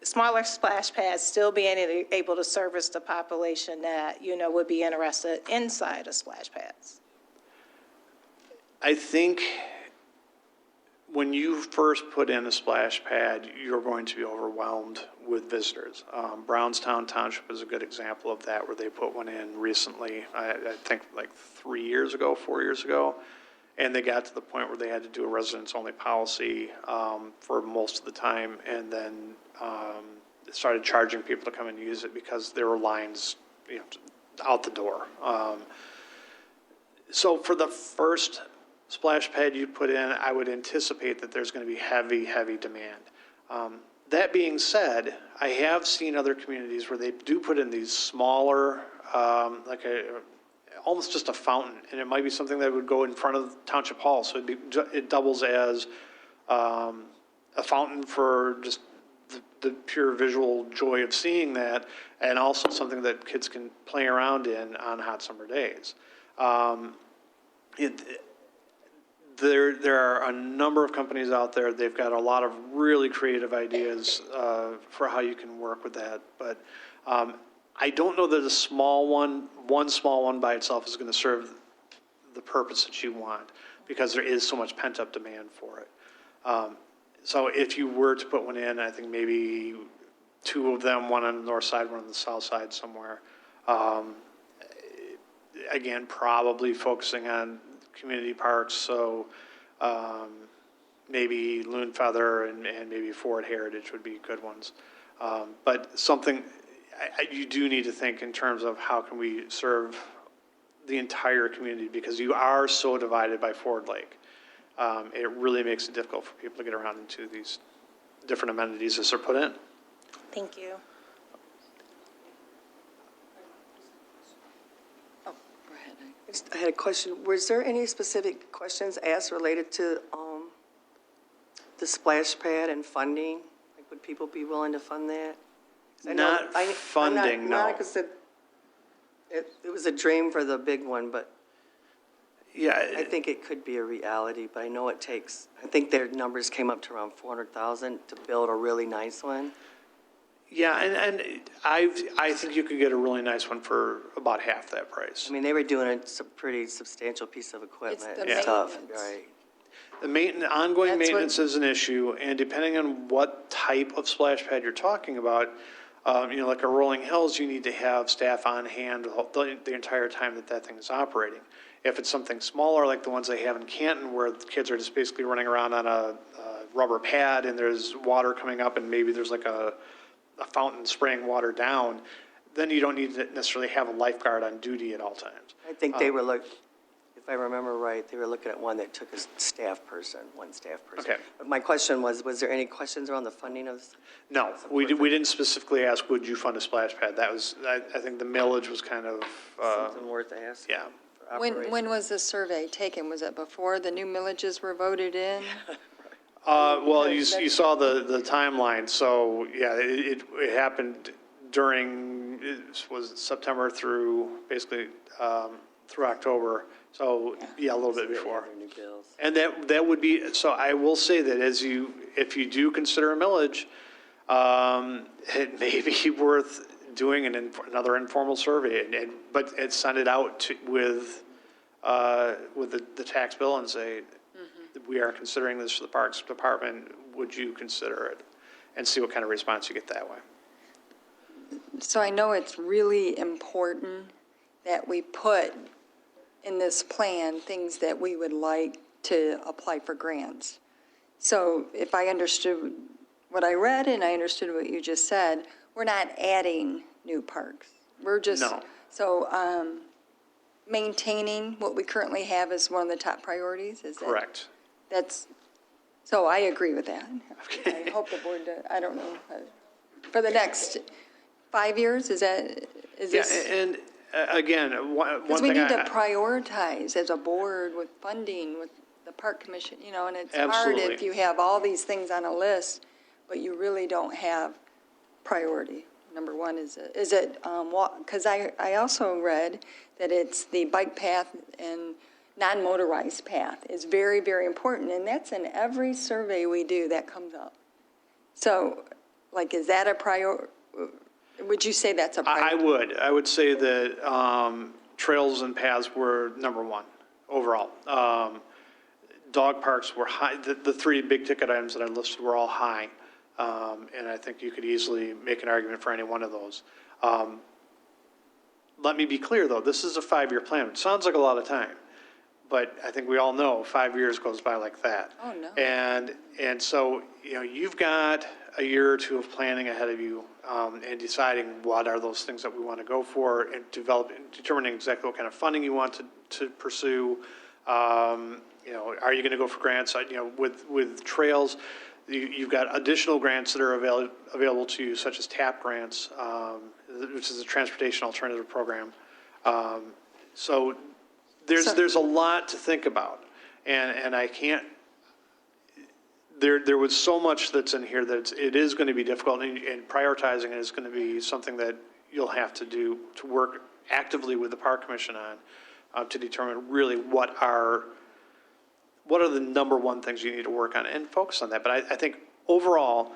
smaller splash pads still being able to service the population that, would be interested inside of splash pads? I think when you first put in a splash pad, you're going to be overwhelmed with visitors. Brownstown Township is a good example of that, where they put one in recently, I think like 4 years ago, and they got to the point where they had to do a residents-only policy for most of the time, and then started charging people to come and use it because there were lines, out the door. So for the first splash pad you put in, I would anticipate that there's going to be heavy, heavy demand. That being said, I have seen other communities where they do put in these smaller, almost just a fountain, and it might be something that would go in front of Township Hall, so it doubles as a fountain for just the pure visual joy of seeing that, and also something that kids can play around in on hot summer days. There are a number of companies out there. They've got a lot of really creative ideas for how you can work with that. But I don't know that one small one by itself is going to serve the purpose that you want, because there is so much pent-up demand for it. So if you were to put one in, I think maybe two of them, one on the north side, one on the south side somewhere. Again, probably focusing on community parks, so maybe Loon Feather and maybe Ford Heritage would be good ones. But something, you do need to think in terms of how can we serve the entire community, because you are so divided by Ford Lake. It really makes it difficult for people to get around into these different amenities as they're put in. Thank you. I had a question. Was there any specific questions asked related to the splash pad and funding? Like, would people be willing to fund that? 'Cause I know- Funding, no. Monica said it was a dream for the big one, but Yeah, I think it could be a reality. But I know I think their numbers came up to around 400,000 to build a really nice one. Yeah, and I think you could get a really nice one for about half that price. I mean, they were doing a pretty substantial piece of equipment the and stuff, maintenance. right? The ongoing That's what- maintenance is an issue, and depending on what type of splash pad you're talking about, like a Rolling Hills, you need to have staff on hand the entire time that thing is operating. If it's something smaller, like the ones they have in Canton, where the kids are just basically running around on a rubber pad and there's water coming up and maybe there's like a fountain spraying water down, then you don't need to necessarily have a lifeguard on duty at all times. I think they were if I remember right, they were looking at one that took one staff person. Okay. But my question was there any questions around the funding of this? No, we didn't specifically ask, would you fund a splash pad? That was, I think the millage was kind of, Something worth asking? yeah. for When operation? was the survey taken? Was it before the new millages were voted in? Well, you saw the timeline, so, yeah, it happened during, it was September through, basically, through October, so, yeah, a little bit before. Their new bills. And that would be, so I will say that if you do consider a millage, it may be worth doing another informal survey, but send it out with the tax bill and say, we are considering this for the Parks Department, would you consider it? And see what kind of response you get that way. So I know it's really important that we put in this plan things that we would like to apply for grants. So if I understood what I read and I understood what you just said, we're not adding new parks. We're just. No. So maintaining what we currently have is one of the top priorities, is that? Correct. So I agree with that. I hope the board, I don't know, for the next 5 years, is Yeah, this? and again, one Because we thing need to prioritize as a board with funding, with the park commission, and it's hard Absolutely. if you have all these things on a list, but you really don't have priority. Number one, is it, because I also read that it's the bike path and non-motorized path is very, very important, and that's in every survey we do that comes up. So, is that a would you say that's a priority? I would say that trails and paths were number one overall. Dog parks were high, the three big ticket items that I listed were all high, and I think you could easily make an argument for any one of those. Let me be clear, though, this is a 5-year plan. It sounds like a lot of time, but I think we all know 5 years goes by like that. Oh, no. And so, you've got a year or two of planning ahead of you and deciding what are those things that we want to go for and determining exactly what kind of funding you want to pursue. Are you going to go for grants? With trails, you've got additional grants that are available to you, such as TAP grants, which is a transportation alternative program. So there's a lot to think about, and I can't. There was so much that's in here that it is going to be difficult, and prioritizing it is going to be something that you'll have to do, to work actively with the Park Commission on, to determine really what are the number one things you need to work on and focus on that. But I think overall,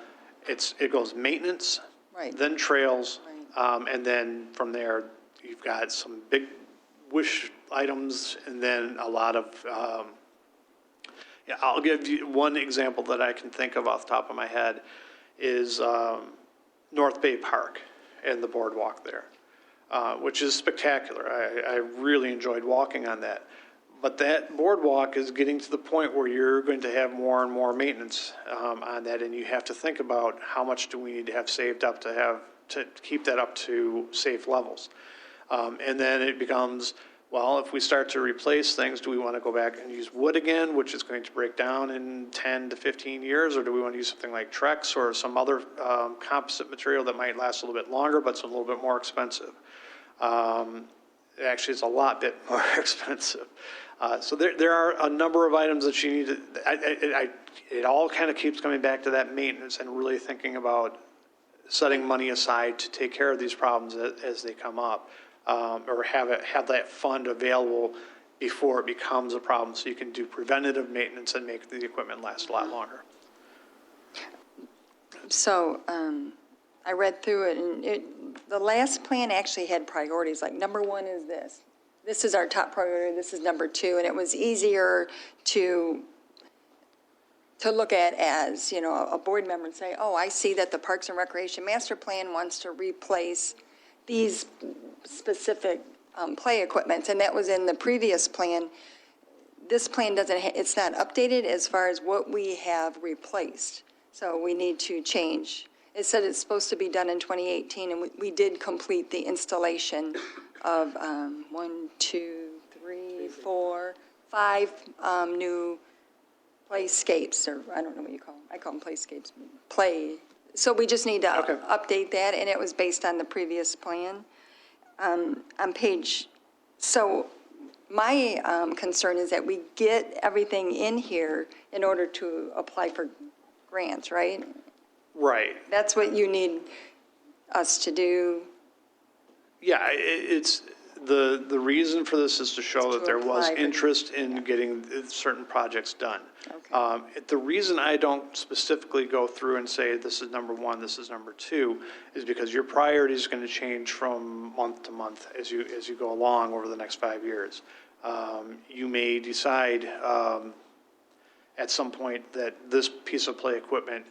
it goes maintenance, Right. then trails, and then from there, you've got some big wish items, and then a lot of, I'll give you one example that I can think of off the top of my head is North Bay Park and the boardwalk there, which is spectacular. I really enjoyed walking on that. But that boardwalk is getting to the point where you're going to have more and more maintenance on that, and you have to think about how much do we need to have saved up to keep that up to safe levels. And then it becomes, well, if we start to replace things, do we want to go back and use wood again, which is going to break down in 10 to 15 years, or do we want to use something like Trex or some other composite material that might last a little bit longer, but it's a little bit more expensive? Actually, it's a lot bit more expensive. So there are a number of items that you need to, it all kind of keeps coming back to that maintenance and really thinking about setting money aside to take care of these problems as they come up, or have that fund available before it becomes a problem, so you can do preventative maintenance and make the equipment last a lot longer. So I read through it, and the last plan actually had priorities, like number one is this. This is our top priority, this is number two, and it was easier to look at as, you know, a board member and say, oh, I see that the Parks and Recreation Master Plan wants to replace these specific play equipments, and that was in the previous plan. This plan doesn't, it's not updated as far as what we have replaced, so we need to change. It said it's supposed to be done in 2018, and we did complete the installation of 5 new playscapes, or I don't know what you call them. I call them playscapes, play. So we just need to update that, and it was based on the previous plan. On page, so my concern is that we get everything in here in order to apply for grants, right? Right. That's what you need us to do. Yeah, it's, the reason for this is to show that there was apply for- interest in getting certain projects done. Okay. The reason I don't specifically go through and say this is number one, this is number two, is because your priority is going to change from month to month as you go along over the next 5 years. You may decide at some point that this piece of play equipment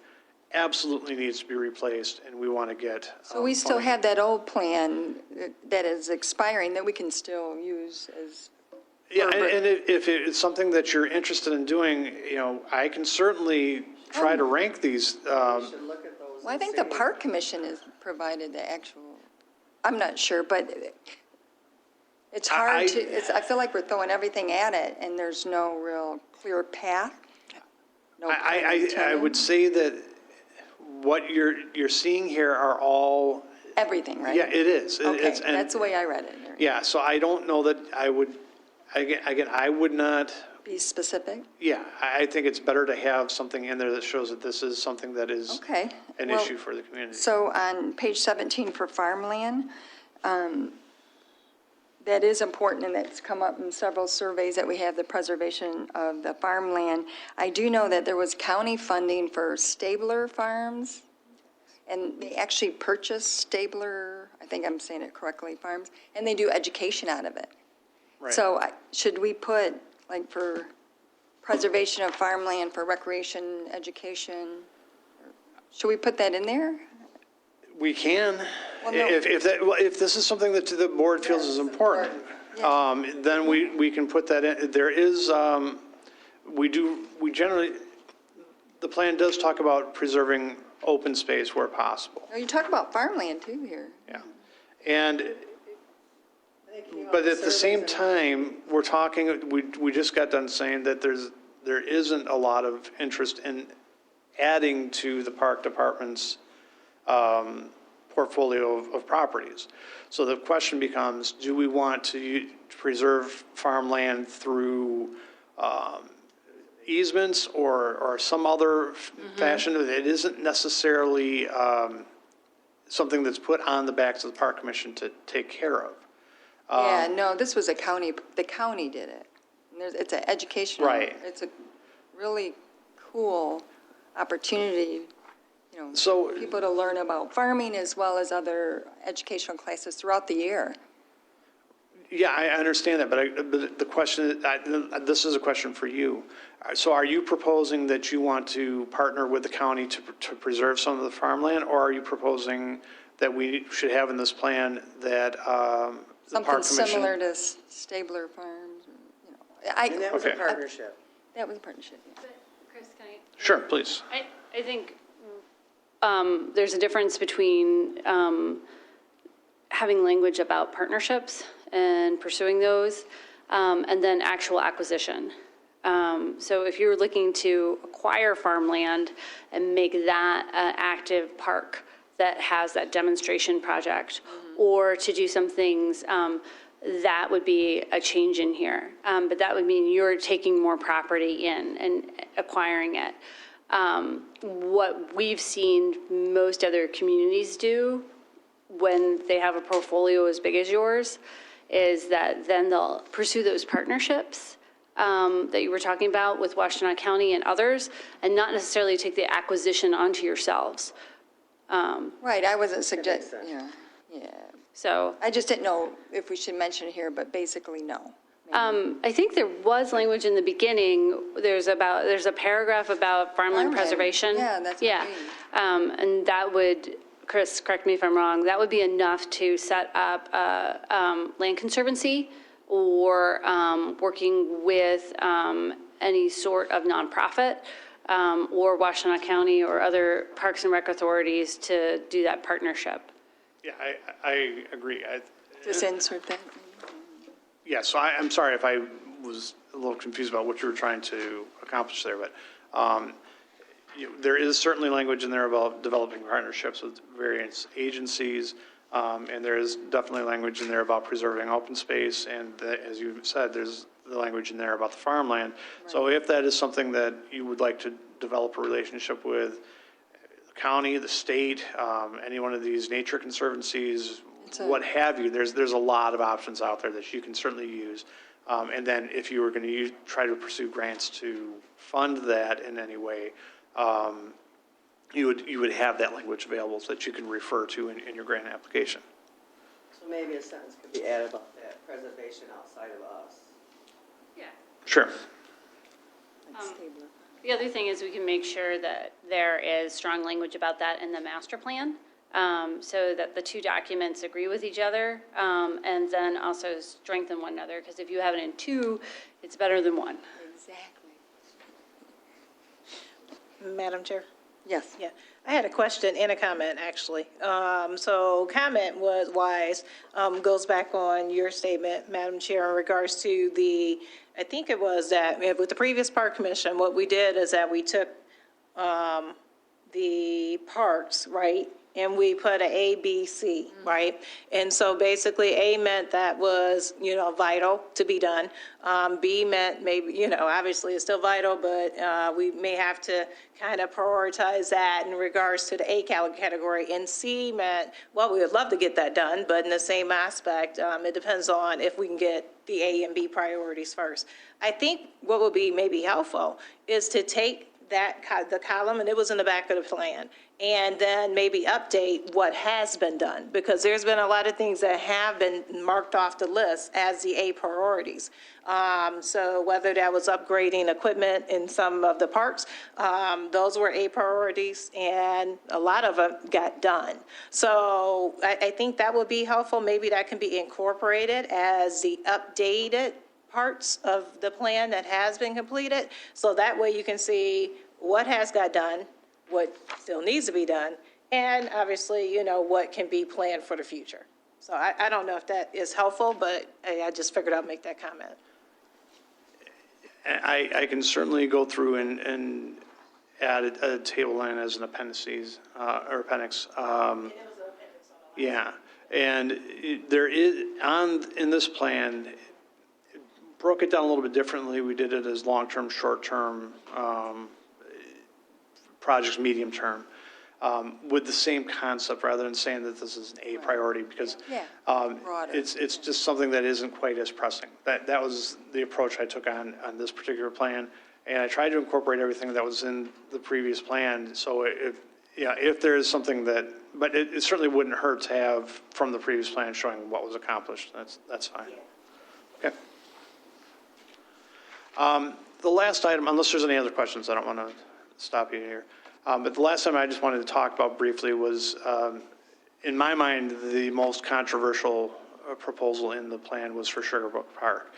absolutely needs to be replaced, and we want to get. So we still funding. have that old plan that is expiring that we can still use as. Yeah, and if it's something that you're interested in doing, you know, I can certainly try to rank these. Well, I think the Park Commission has provided the actual, I'm not sure, but it's hard I feel like we're throwing everything at it, and there's no real clear path. No pun I intended. would say that what you're seeing here are all. Everything, right? Yeah, it is. Okay, It's- and- that's the way I read it. Yeah, so I don't know that I would, again, I would not, Be specific? yeah, I think it's better to have something in there that shows that this is something that is Okay. an Well, issue for the community. So on page 17 for farmland, that is important, and that's come up in several surveys that we have, the preservation of the farmland. I do know that there was county funding for Stabler Farms, and they actually purchased Stabler, I think I'm saying it correctly, farms, and they do education out of it. Right. So should we put, like, for preservation of farmland, for recreation, education, should we put that in there? We can, Well, no. if this is something that the board feels is important, then we can put that in. There is, we generally, the plan does talk about preserving open space where possible. Oh, you talk about farmland too here. Yeah. But at the same time, we're talking, we just got done saying that there isn't a lot of interest in adding to the park department's portfolio of properties. So the question becomes, do we want to preserve farmland through easements or some other fashion? It isn't necessarily something that's put on the backs of the Park Commission to take care of. Yeah, no, this was the county did it. And it's an educational. Right. It's a really cool opportunity, you know, So- for people to learn about farming as well as other educational classes throughout the year. Yeah, I understand that, but the question, this is a question for you. So are you proposing that you want to partner with the county to preserve some of the farmland, or are you proposing that we should have in this plan that the Park Something Commission? similar to Stabler Farms, you know. And that was a Okay. partnership. That was a partnership, yeah. Chris, can I? Sure, please. I think there's a difference between having language about partnerships and pursuing those, and then actual acquisition. So if you're looking to acquire farmland and make that an active park that has that demonstration project, or to do some things, that would be a change in here. But that would mean you're taking more property in and acquiring it. What we've seen most other communities do when they have a portfolio as big as yours is that then they'll pursue those partnerships that you were talking about with Washtenaw County and others, and not necessarily take the acquisition onto yourselves. Right, I wasn't suggesting, yeah. So I just didn't know if we should mention it here, but basically, no. I think there was language in the beginning, there's a paragraph about farmland Farmland, preservation. yeah, that's what I Yeah, and that would, Chris, correct me if I'm wrong, that would be enough to set up a land conservancy or working with any sort of nonprofit or Washtenaw County or other Parks and Rec authorities to do that partnership. Yeah, I agree. Just insert that. Yeah, so I'm sorry if I was a little confused about what you were trying to accomplish there, but there is certainly language in there about developing partnerships with various agencies, and there is definitely language in there about preserving open space, and as you said, there's the language in there about the farmland. So if that is something that you would like to develop a relationship with the county, the state, any one of these nature conservancies, what have you, there's a lot of options out there that you can certainly use. And then if you were going to try to pursue grants to fund that in any way, you would have that language available so that you can refer to in your grant application. So maybe a sentence could be added about that, preservation outside of us. Yeah. Sure. The other thing is we can make sure that there is strong language about that in the master plan, so that the two documents agree with each other, and then also strengthen one another, because if you have it in two, it's better than one. Exactly. Madam Chair? Yes. Yeah, I had a question and a comment, actually. So comment goes back on your statement, Madam Chair, in regards to I think it was that with the previous park commission, what we did is that we took the parks, right? And we put a A, B, C, right? And so basically, A meant that was, vital to be done. B meant maybe, obviously it's still vital, but we may have to kind of prioritize that in regards to the A category. And C meant, well, we would love to get that done, but in the same aspect, it depends on if we can get the A and B priorities first. I think what would be maybe helpful is to take the column, and it was in the back of the plan, and then maybe update what has been done, because there's been a lot of things that have been marked off the list as the A priorities. So whether that was upgrading equipment in some of the parks, those were A priorities, and a lot of them got done. So I think that would be helpful. Maybe that can be incorporated as the updated parts of the plan that has been completed, so that way you can see what has got done, what still needs to be done, and obviously, what can be planned for the future. So I don't know if that is helpful, but I just figured I'd make that comment. I can certainly go through and add a table line as an appendices, or appendix. Yeah, and there is, in this plan, broke it down a little bit differently. We did it as long-term, short-term projects, medium-term, with the same concept rather than saying that this is an A priority, because it's just something that isn't quite as pressing. That was the approach I took on this particular plan, and I tried to incorporate everything that was in the previous plan. So if there is something that, but it certainly wouldn't hurt to have from the previous plan showing what was accomplished. That's fine. Okay. The last item, unless there's any other questions, I don't want to stop you here. But the last item I just wanted to talk about briefly was, in my mind, the most controversial proposal in the plan was for Sugarbrook Park.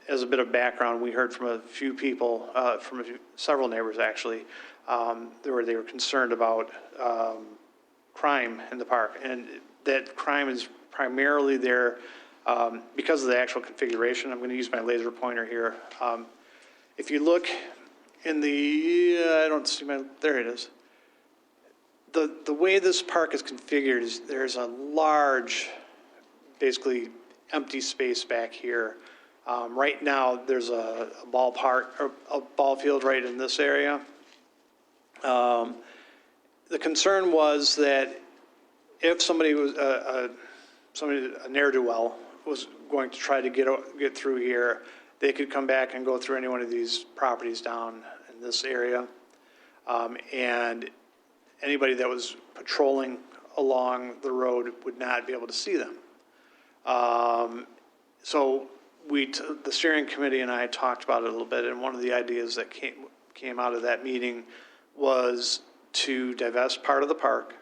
As a bit of background, we heard from a few people, several neighbors actually, they were concerned about crime in the park, and that crime is primarily there because of the actual configuration. I'm going to use my laser pointer here. If you look in I don't see there it is. The way this park is configured is there's a large, basically empty space back here. Right now, there's a ballpark, or a ball field right in this area. The concern was that if somebody was, a ne'er-do-well was going to try to get through here, they could come back and go through any one of these properties down in this area. And anybody that was patrolling along the road would not be able to see them. So the steering committee and I talked about it a little bit, and one of the ideas that came out of that meeting was to divest part of the park,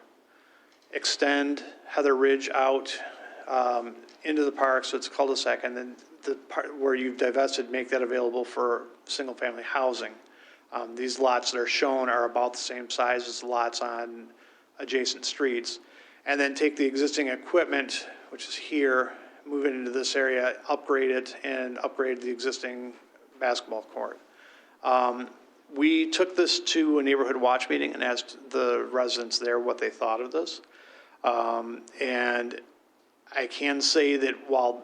extend Heather Ridge out into the park, so it's a cul-de-sac, and then the part where you've divested, make that available for single-family housing. These lots that are shown are about the same size as the lots on adjacent streets. And then take the existing equipment, which is here, move it into this area, upgrade it, and upgrade the existing basketball court. We took this to a neighborhood watch meeting and asked the residents there what they thought of this. And I can say that while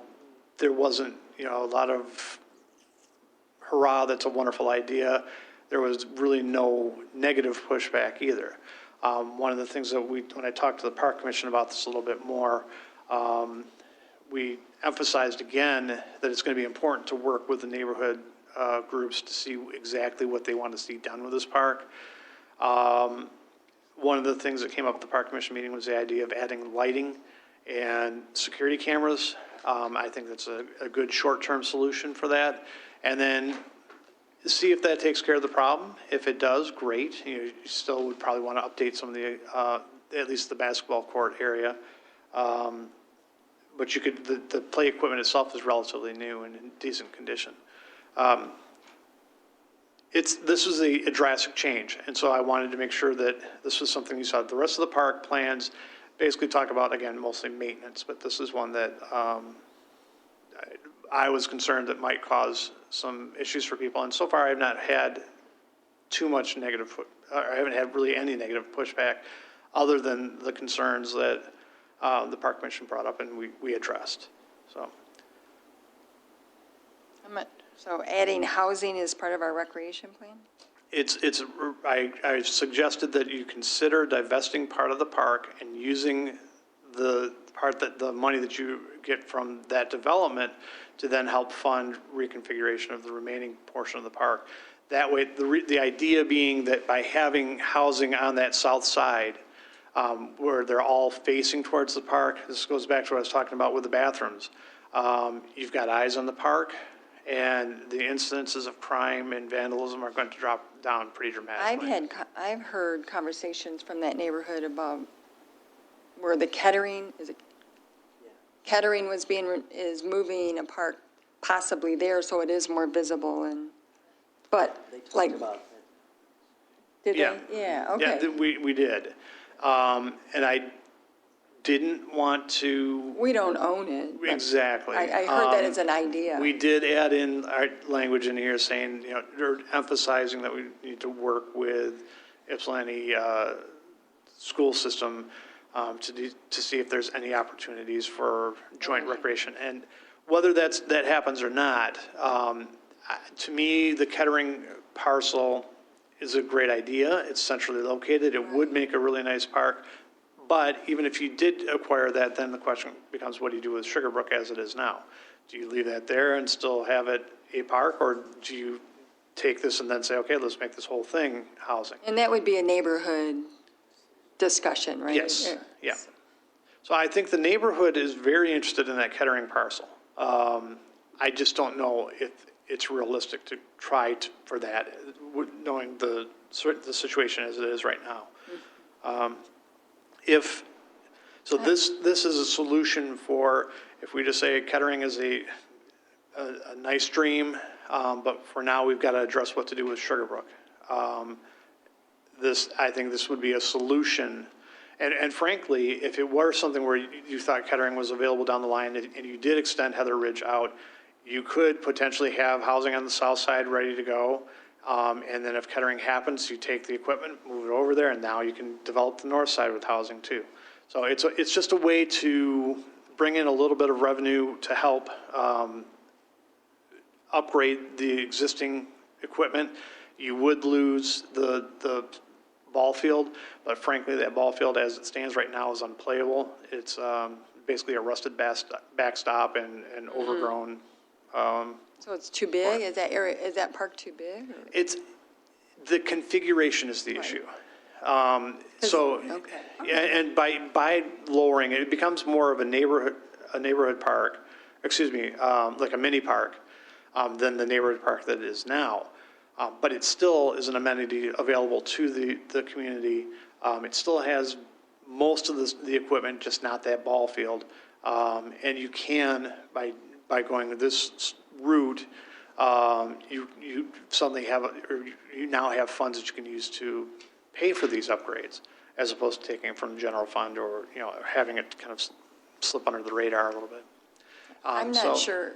there wasn't, a lot of hurrah, that's a wonderful idea, there was really no negative pushback either. One of the things that when I talked to the Park Commission about this a little bit more, we emphasized again that it's going to be important to work with the neighborhood groups to see exactly what they want to see done with this park. One of the things that came up at the Park Commission meeting was the idea of adding lighting and security cameras. I think that's a good short-term solution for that. And then see if that takes care of the problem. If it does, great. You still would probably want to update some of the, at least the basketball court area. But you could, the play equipment itself is relatively new and in decent condition. This was a drastic change, and so I wanted to make sure that this was something you saw. The rest of the park plans basically talk about, again, mostly maintenance, but this is one that I was concerned that might cause some issues for people. And so far, I've not had too much negative, I haven't had really any negative pushback other than the concerns that the Park Commission brought up and we addressed. So adding housing is part of our recreation plan? I suggested that you consider divesting part of the park and using the money that you get from that development to then help fund reconfiguration of the remaining portion of the park. That way, the idea being that by having housing on that south side, where they're all facing towards the park, this goes back to what I was talking about with the bathrooms. You've got eyes on the park, and the incidences of crime and vandalism are going to drop down pretty dramatically. I've heard conversations from that neighborhood about where the Kettering, Kettering is moving a park possibly there, so it is more visible but like. Did Yeah. they? Yeah, okay. Yeah, we did. And I didn't want to. We don't own it. but Exactly. I heard that as an idea. We did add in our language in here saying, or emphasizing that we need to work with Ypsilanti school system to see if there's any opportunities for joint recreation. And whether that happens or not, to me, the Kettering parcel is a great idea. It's centrally located. It would make a really nice park. But even if you did acquire that, then the question becomes, what do you do with Sugarbrook as it is now? Do you leave that there and still have it a park, or do you take this and then say, okay, let's make this whole thing housing? And that would be a neighborhood discussion, right? Yes, yeah. So I think the neighborhood is very interested in that Kettering parcel. I just don't know if it's realistic to try for that, knowing the situation as it is right now. This is a solution for, if we just say Kettering is a nice dream, but for now we've got to address what to do with Sugarbrook. I think this would be a solution. And frankly, if it were something where you thought Kettering was available down the line and you did extend Heather Ridge out, you could potentially have housing on the south side ready to go. And then if Kettering happens, you take the equipment, move it over there, and now you can develop the north side with housing too. So it's just a way to bring in a little bit of revenue to help upgrade the existing equipment. You would lose the ball field, but frankly, that ball field as it stands right now is unplayable. It's basically a rusted backstop and overgrown. So it's too big? Is that park too big? The configuration is the issue. So, Okay. yeah, and by lowering it, it becomes more of a neighborhood park, like a mini park, than the neighborhood park that it is now. But it still is an amenity available to the community. It still has most of the equipment, just not that ball field. And you can, by going this route, you suddenly you now have funds that you can use to pay for these upgrades, as opposed to taking it from the general fund or, having it kind of slip under the radar a little bit. I'm not sure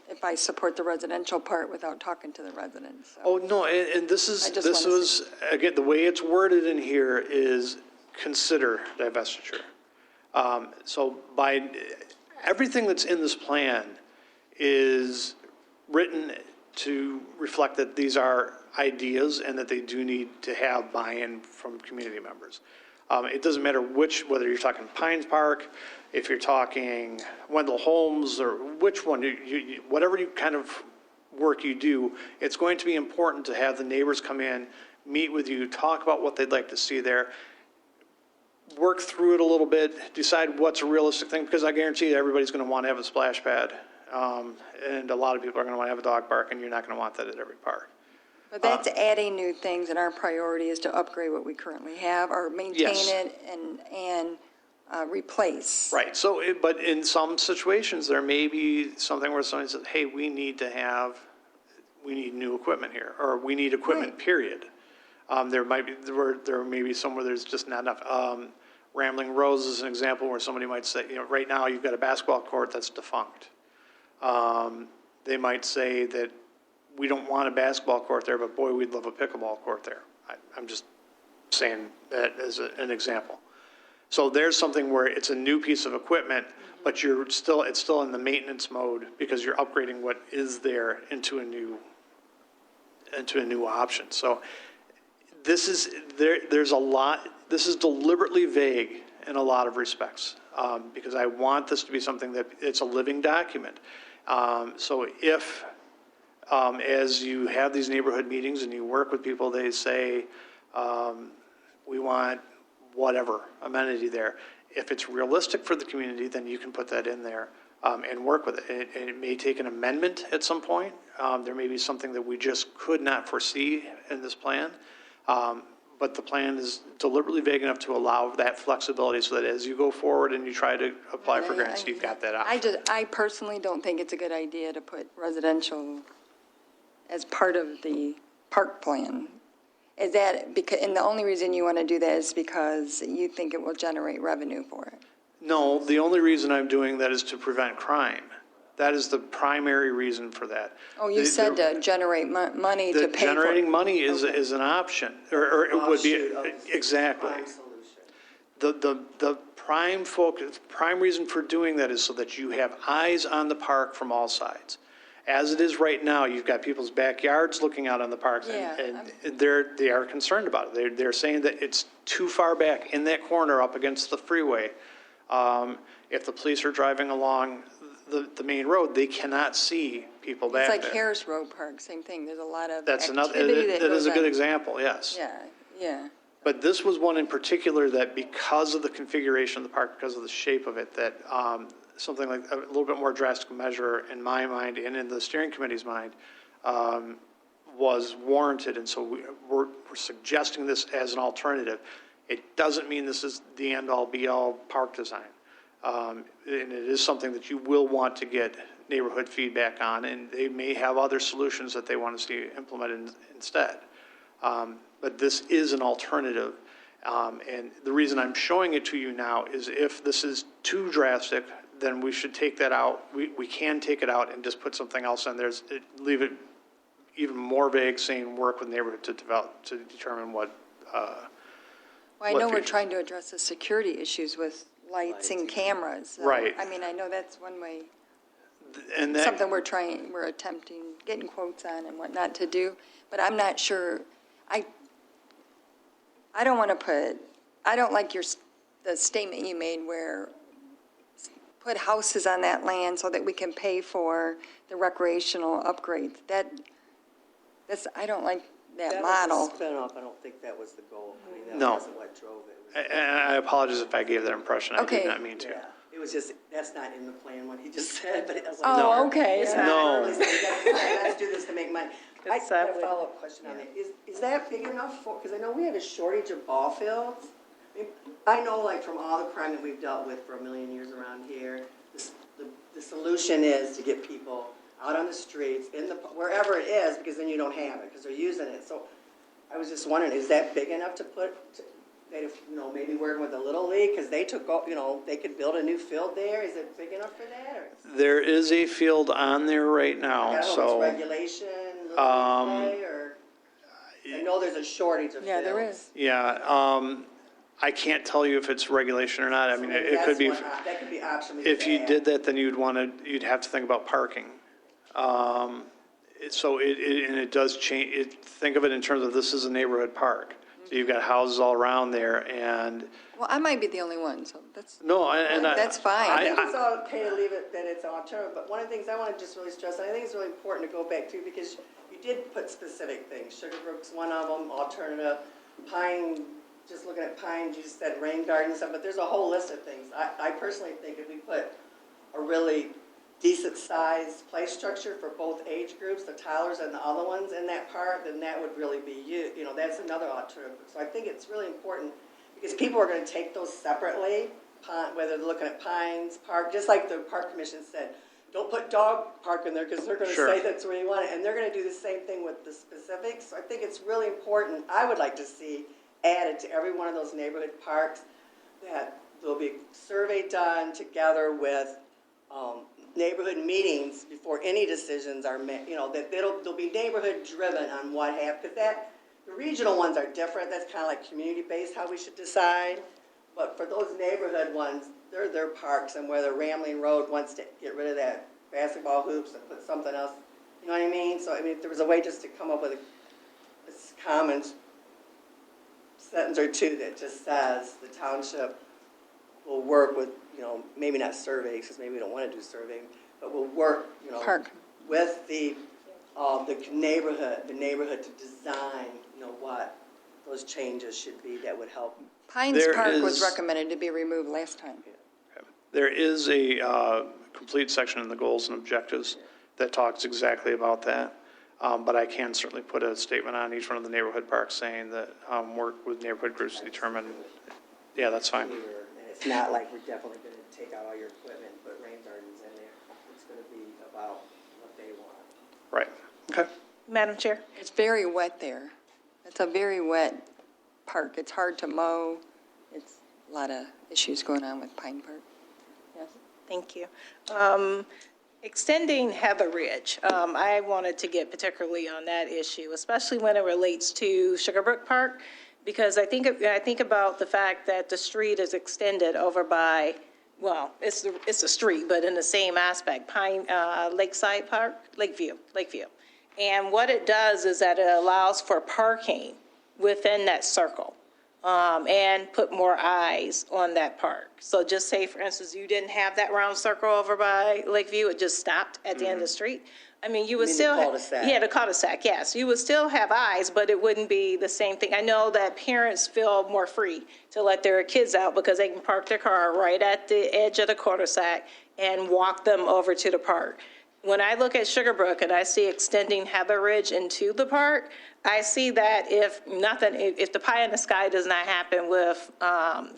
if I support the residential part without talking to the residents. So. Oh, no, and this I just wanna was, again, the way it's worded in here is consider divestiture. So everything that's in this plan is written to reflect that these are ideas and that they do need to have buy-in from community members. It doesn't matter whether you're talking Pines Park, if you're talking Wendell Holmes, or which one, whatever you kind of work you do, it's going to be important to have the neighbors come in, meet with you, talk about what they'd like to see there, work through it a little bit, decide what's a realistic thing, because I guarantee you everybody's going to want to have a splash pad, and a lot of people are going to want to have a dog park, and you're not going to want that at every park. But that's adding new things, and our priority is to upgrade what we currently have or maintain Yes. it and replace. Right, so, but in some situations, there may be something where somebody says, hey, we need new equipment here, or we need equipment, Right. period. There may be somewhere there's just not enough. Rambling Rose is an example where somebody might say, right now you've got a basketball court that's defunct. They might say that we don't want a basketball court there, but boy, we'd love a pickleball court there. I'm just saying that as an example. So there's something where it's a new piece of equipment, but it's still in the maintenance mode because you're upgrading what is there into a new option. So this is deliberately vague in a lot of respects, because I want this to be something that it's a living document. So if, as you have these neighborhood meetings and you work with people, they say, we want whatever amenity there. If it's realistic for the community, then you can put that in there and work with it. And it may take an amendment at some point. There may be something that we just could not foresee in this plan. But the plan is deliberately vague enough to allow that flexibility so that as you go forward and you try to apply for grants, you've got that option. I personally don't think it's a good idea to put residential as part of the park plan. Is that because, and the only reason you want to do that is because you think it will generate revenue for it? No, the only reason I'm doing that is to prevent crime. That is the primary reason for that. Oh, you said to generate money to pay for it. Generating money is an option, or it would be, exactly. The prime focus, prime reason for doing that is so that you have eyes on the park from all sides. As it is right now, you've got people's backyards looking out on the parks, and they are concerned about it. They're saying that it's too far back in that corner up against the freeway. If the police are driving along the main road, they cannot see people back there. It's like Harris Road Park, same thing. There's a lot of That's another, activity that that is goes a good on. example, yes. Yeah. But this was one in particular that because of the configuration of the park, because of the shape of it, that something like a little bit more drastic measure in my mind and in the steering committee's mind was warranted. And so we're suggesting this as an alternative. It doesn't mean this is the end-all, be-all park design. And it is something that you will want to get neighborhood feedback on, and they may have other solutions that they want to see implemented instead. But this is an alternative. And the reason I'm showing it to you now is if this is too drastic, then we should take that out. We can take it out and just put something else in there, leave it even more vague, saying work with neighborhood to determine what. Well, I know we're trying to address the security issues with lights and cameras. So, Right. I mean, I know that's one way, And that, something we're attempting, getting quotes on and whatnot to do, but I'm not sure. I don't want to put, I don't like the statement you made where put houses on that land so that we can pay for the recreational upgrades. I don't like that model. That was a spin-off. I don't think that was the goal. I mean, that No. wasn't what drove it. It was- And I apologize if I gave that impression. I Okay. did not mean to. Yeah, it was just, that's not in the plan, what he just said, but it was like. Oh, okay. It's yeah. not No. early, so we gotta- let's do this to make money. I It's, have a follow-up question on that. Is that big enough for, because I know we have a shortage of ball fields. I know like from all the crime that we've dealt with for a million years around here, the solution is to get people out on the streets, in the, wherever it is, because then you don't have it, because they're using it. So I was just wondering, is that big enough to put, that if, maybe working with the Little League, because they took, they could build a new field there, is it big enough for that? Or? There is a field on there right I now, don't know if so. it's regulation, Little League play, or, I know there's a shortage of fields. Yeah, there is. Yeah, I can't tell you if it's regulation or not. I mean, it could be, That could be option. if you did that, then you'd have to think about parking. So and it does change, think of it in terms of this is a neighborhood park. So you've got houses all around there and, Well, I might be the only one, so that's, no, and I. That's fine. I think it's okay to leave it, that it's an alternative, but one of the things I want to just really stress, and I think it's really important to go back to, because you did put specific things. Sugarbrook's one of them, alternative, Pine, just looking at Pine, you just said rain garden and stuff, but there's a whole list of things. I personally think if we put a really decent sized play structure for both age groups, the toddlers and the other ones in that park, then that would really be that's another alternative. So I think it's really important, because people are going to take those separately, whether they're looking at Pines Park, just like the Park Commission said, don't put dog park in there because they're going to Sure. say that's where you want it. And they're going to do the same thing with the specifics. So I think it's really important, I would like to see added to every one of those neighborhood parks, that there'll be a survey done together with neighborhood meetings before any decisions are made, that they'll be neighborhood driven on what happened. Because the regional ones are different. That's kind of like community-based, how we should decide. But for those neighborhood ones, they're their parks, and whether Ramling Road wants to get rid of that basketball hoops and put something else, you know what I mean? So, I mean, if there was a way just to come up with a common sentence or two that just says the township will work with, maybe not surveys, because maybe we don't want to do surveying, but we'll work, Park. with the neighborhood to design, what those changes should be that would help. Pines There Park was is- recommended to be removed last time. There is a complete section in the goals and objectives that talks exactly about that. But I can certainly put a statement on each one of the neighborhood parks saying that work with neighborhood groups to determine, yeah, that's fine. And it's not like we're definitely going to take out all your equipment and put rain gardens in there. It's going to be about what they want. Right, okay. Madam Chair? It's very wet there. It's a very wet park. It's hard to mow. It's a lot of issues going on with Pine Park. Yes. Thank you. Extending Heather Ridge, I wanted to get particularly on that issue, especially when it relates to Sugarbrook Park, because I think about the fact that the street is extended over by, well, it's a street, but in the same aspect, Lakeside Park, Lakeview. And what it does is that it allows for parking within that circle. And put more eyes on that park. So just say, for instance, you didn't have that round circle over by Lakeview, it just stopped at the end of the street. I mean, you would mean the still. cul-de-sac? Yeah, the cul-de-sac, yes. You would still have eyes, but it wouldn't be the same thing. I know that parents feel more free to let their kids out because they can park their car right at the edge of the cul-de-sac and walk them over to the park. When I look at Sugarbrook and I see extending Heather Ridge into the park, I see that if the pie in the sky does not happen with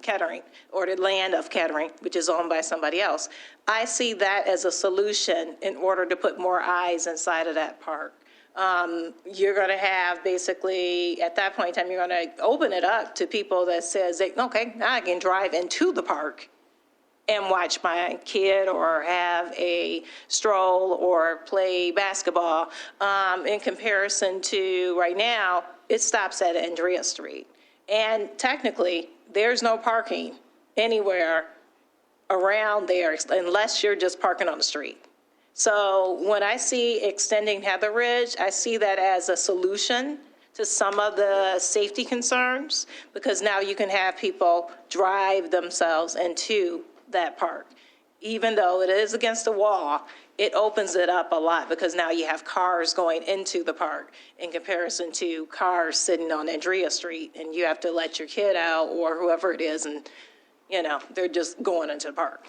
Kettering or the land of Kettering, which is owned by somebody else, I see that as a solution in order to put more eyes inside of that park. You're going to have basically, at that point in time, you're going to open it up to people that says, okay, now I can drive into the park and watch my kid or have a stroll or play basketball, in comparison to right now, it stops at Andrea Street. And technically, there's no parking anywhere around there unless you're just parking on the street. So when I see extending Heather Ridge, I see that as a solution to some of the safety concerns, because now you can have people drive themselves into that park. even though it is against the wall, it opens it up a lot because now you have cars going into the park in comparison to cars sitting on Andrea Street, and you have to let your kid out or whoever it is, and, they're just going into the park,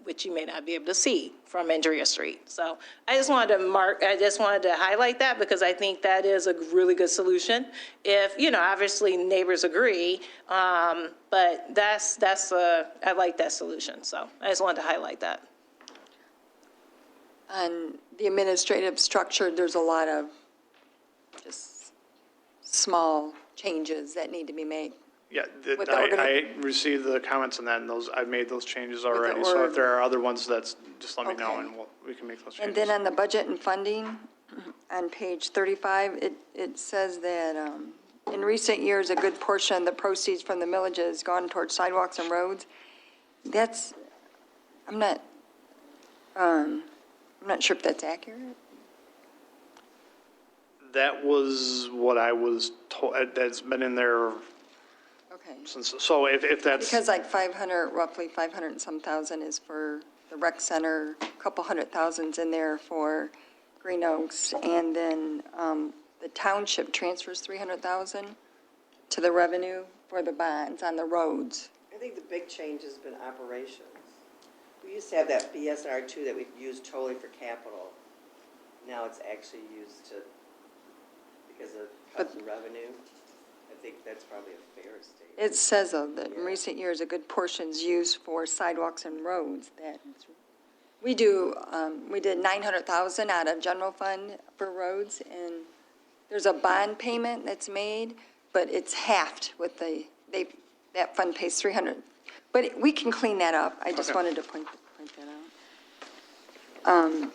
which you may not be able to see from Andrea Street. So I just wanted to highlight that because I think that is a really good solution. If, obviously neighbors agree, but I like that solution. So I just wanted to highlight that. On the administrative structure, there's a lot of just small changes that need to be made. Yeah, With the I received the comments on that, and I've made those changes already. So if there are other ones, just let me know, Okay. and we can make those And changes. then on the budget and funding, on page 35, it says that in recent years, a good portion of the proceeds from the millage has gone towards sidewalks and roads. I'm not sure if that's accurate. That was what I was told, that's been in there Okay. since, so if that's. Because like roughly 500 and some thousand is for the rec center, a couple $100,000's in there for Green Oaks, and then the township transfers 300,000 to the revenue for the bonds on the roads. I think the big change has been operations. We used to have that BSR 2 that we used totally for capital. Now it's actually used to, because of cuts in revenue. I think that's probably a fair statement. It says, though, that in recent years, a good portion's used for sidewalks and roads. We did 900,000 out of general fund for roads, and there's a bond payment that's made, but it's halved with that fund pays 300. But we can clean that up. I just Okay. wanted to point that out.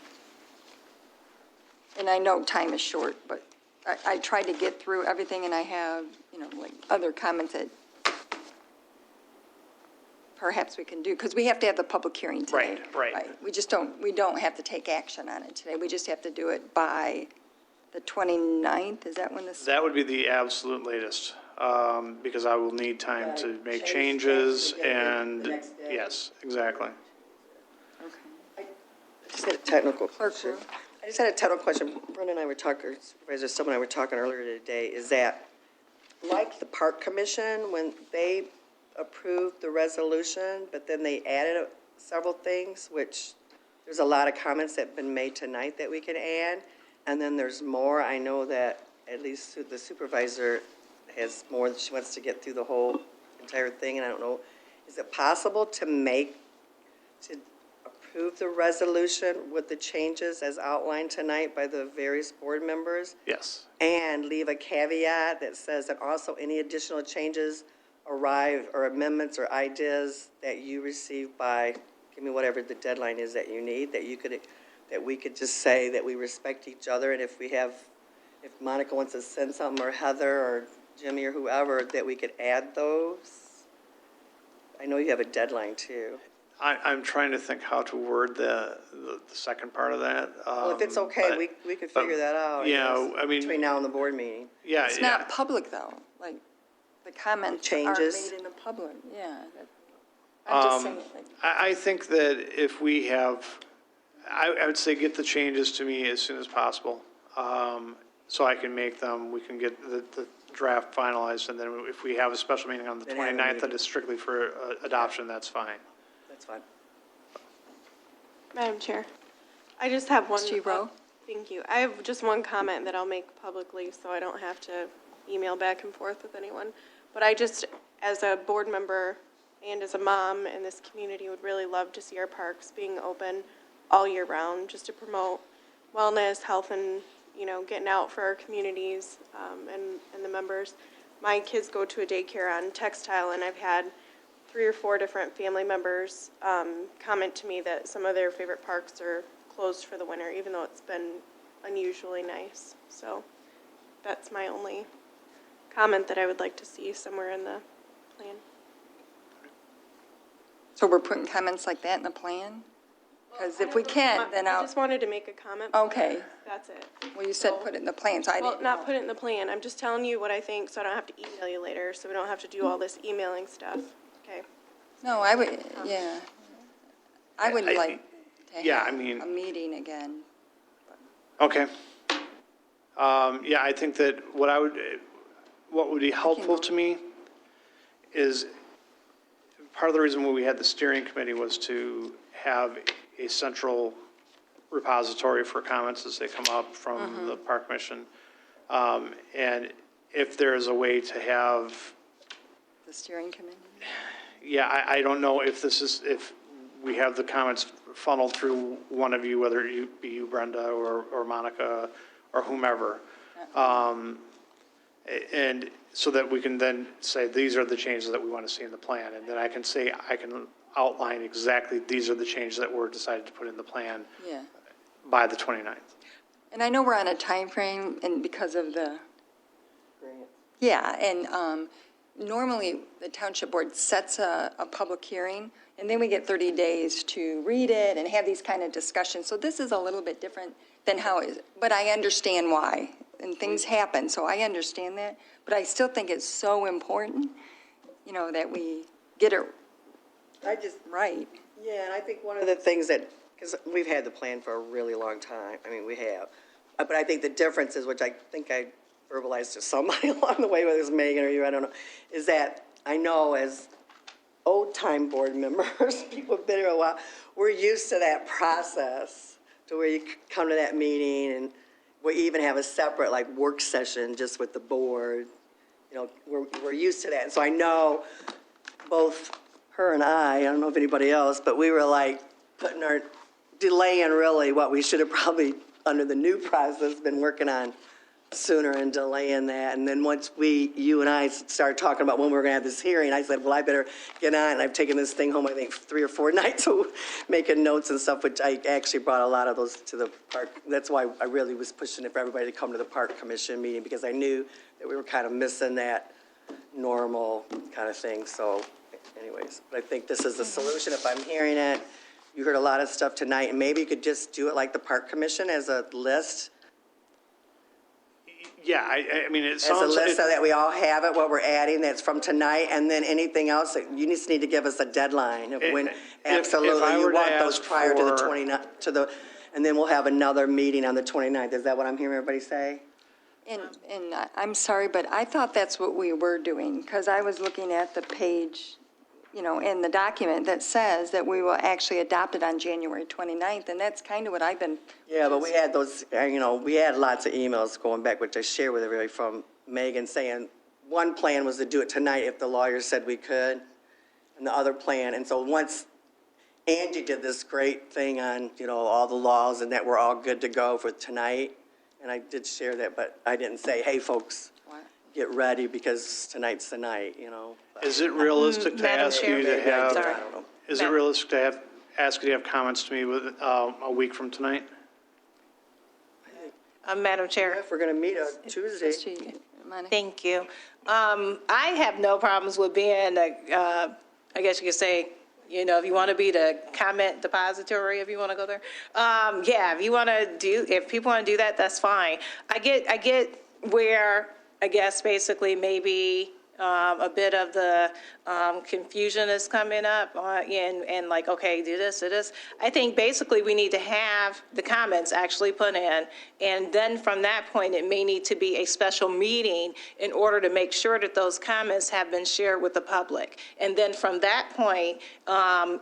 And I know time is short, but I tried to get through everything, and I have, like other comments that perhaps we can do, because we have to have the public hearing today. Right. We don't have to take action on it today. We just have to do it by the 29th. Is that when this? That would be the absolute latest, because I will need time to make changes and, yes, exactly. Okay. I just had a technical Clerk, question. Ruth. I just had a technical question. Brenda and I were talking, or Supervisor Stillman and I were talking earlier today, is that like the Park Commission, when they approved the resolution, but then they added several things, which there's a lot of comments that have been made tonight that we can add, and then there's more. I know that at least the supervisor has more, that she wants to get through the whole entire thing, and I don't know, is it possible to approve the resolution with the changes as outlined tonight by the various board members? Yes. And leave a caveat that says that also any additional changes arrive, or amendments or ideas that you receive by, give me whatever the deadline is that you need, that we could just say that we respect each other, and if Monica wants to send something, or Heather, or Jimmy, or whoever, that we could add those? I know you have a deadline too. I'm trying to think how to word the second part of that. Well, if it's okay, but- we could figure that out. Yeah, guess, I mean- between now and the board meeting. Yeah, It's yeah. not public, though, like, the comments aren't Changes. made in the public, yeah. I'm just saying, like, I think that if we have, I would say get the changes to me as soon as possible, so I can make them, we can get the draft finalized, and then if we have a special meeting on the Then have a 29th that meeting. is strictly for adoption, that's fine. That's fine. Madam Chair, I just have one. Trustee Rowe? Thank you. I have just one comment that I'll make publicly, so I don't have to email back and forth with anyone. But I just, as a board member and as a mom in this community, would really love to see our parks being open all year round, just to promote wellness, health, and, getting out for our communities and the members. My kids go to a daycare on Textile, and I've had 3 or 4 different family members comment to me that some of their favorite parks are closed for the winter, even though it's been unusually nice. So that's my only comment that I would like to see somewhere in the plan. so we're putting comments like that in the plan? Because if we can, then I I'll, just wanted to make a comment. Okay. That's it. well, you said put it in the plan, so I Well, didn't not know. put it in the plan. I'm just telling you what I think, so I don't have to email you later, so we don't have to do all this emailing stuff. Okay. No, I would, yeah. I would like to yeah, I have mean- a meeting again. Okay. Yeah, I think that what would be helpful to me is, part of the reason why we had the steering committee was to have a central repository for comments as they come up from the park commission. And if there's a way to have, The steering committee? yeah, I don't know if if we have the comments funneled through one of you, whether it be you, Brenda, or Monica, or whomever. And so that we can then say, these are the changes that we want to see in the plan. And then I can outline exactly, these are the changes that were decided to put in the plan Yeah. by the 29th. And I know we're on a time frame, and because of the, yeah, and normally the township board sets a public hearing, and then we get 30 days to read it and have these kind of discussions. So this is a little bit different than how it is, but I understand why, and things happen, so I understand that. But I still think it's so important, that we get it right. Yeah, and I think one of the things that, because we've had the plan for a really long time, I mean, we have. But I think the difference is, which I think I verbalized to somebody along the way, whether it was Megan or you, I don't know, is that I know as old-time board members, people have been here a while, we're used to that process, to where you come to that meeting, and we even have a separate, work session just with the board. We're used to that. So I know both her and I don't know if anybody else, but we were delaying really what we should have probably, under the new process, been working on sooner and delaying that. And then once you and I started talking about when we were going to have this hearing, I said, well, I better get on. And I've taken this thing home, I think, 3 or 4 nights, so making notes and stuff, which I actually brought a lot of those to the park. That's why I really was pushing it for everybody to come to the park commission meeting, because I knew that we were kind of missing that normal kind of thing. So anyways, but I think this is the solution. If I'm hearing it, you heard a lot of stuff tonight, and maybe you could just do it like the park commission as a list. Yeah, I mean, it As a sounds. list so that we all have it, what we're adding that's from tonight, and then anything else, you just need to give us a deadline of when If absolutely I you were to want those ask prior to the for- 29th, and then we'll have another meeting on the 29th. Is that what I'm hearing everybody say? And I'm sorry, but I thought that's what we were doing, because I was looking at the page, in the document that says that we will actually adopt it on January 29th, and that's kind of what I've been, Yeah, but we had those, we had lots of emails going back, which I shared with everybody from Megan, saying one plan was to do it tonight if the lawyers said we could, and the other plan, and so once Angie did this great thing on, all the laws and that we're all good to go for tonight, and I did share that, but I didn't say, hey, folks, get ready because tonight's the night, but- Is it realistic to Madam ask Chair? you to Maybe I have, did, I don't know. is it realistic to ask you to have comments to me with, a week from tonight? Madam Chair. If we're going to meet on Tuesday. Monica? Thank you. I have no problems with being, I guess you could say, if you want to be the comment depository, if you want to go there. Yeah, if people want to do that, that's fine. I get where, I guess, basically maybe a bit of the confusion is coming up and okay, do this, do this. I think basically we need to have the comments actually put in, and then from that point, it may need to be a special meeting in order to make sure that those comments have been shared with the public. And then from that point,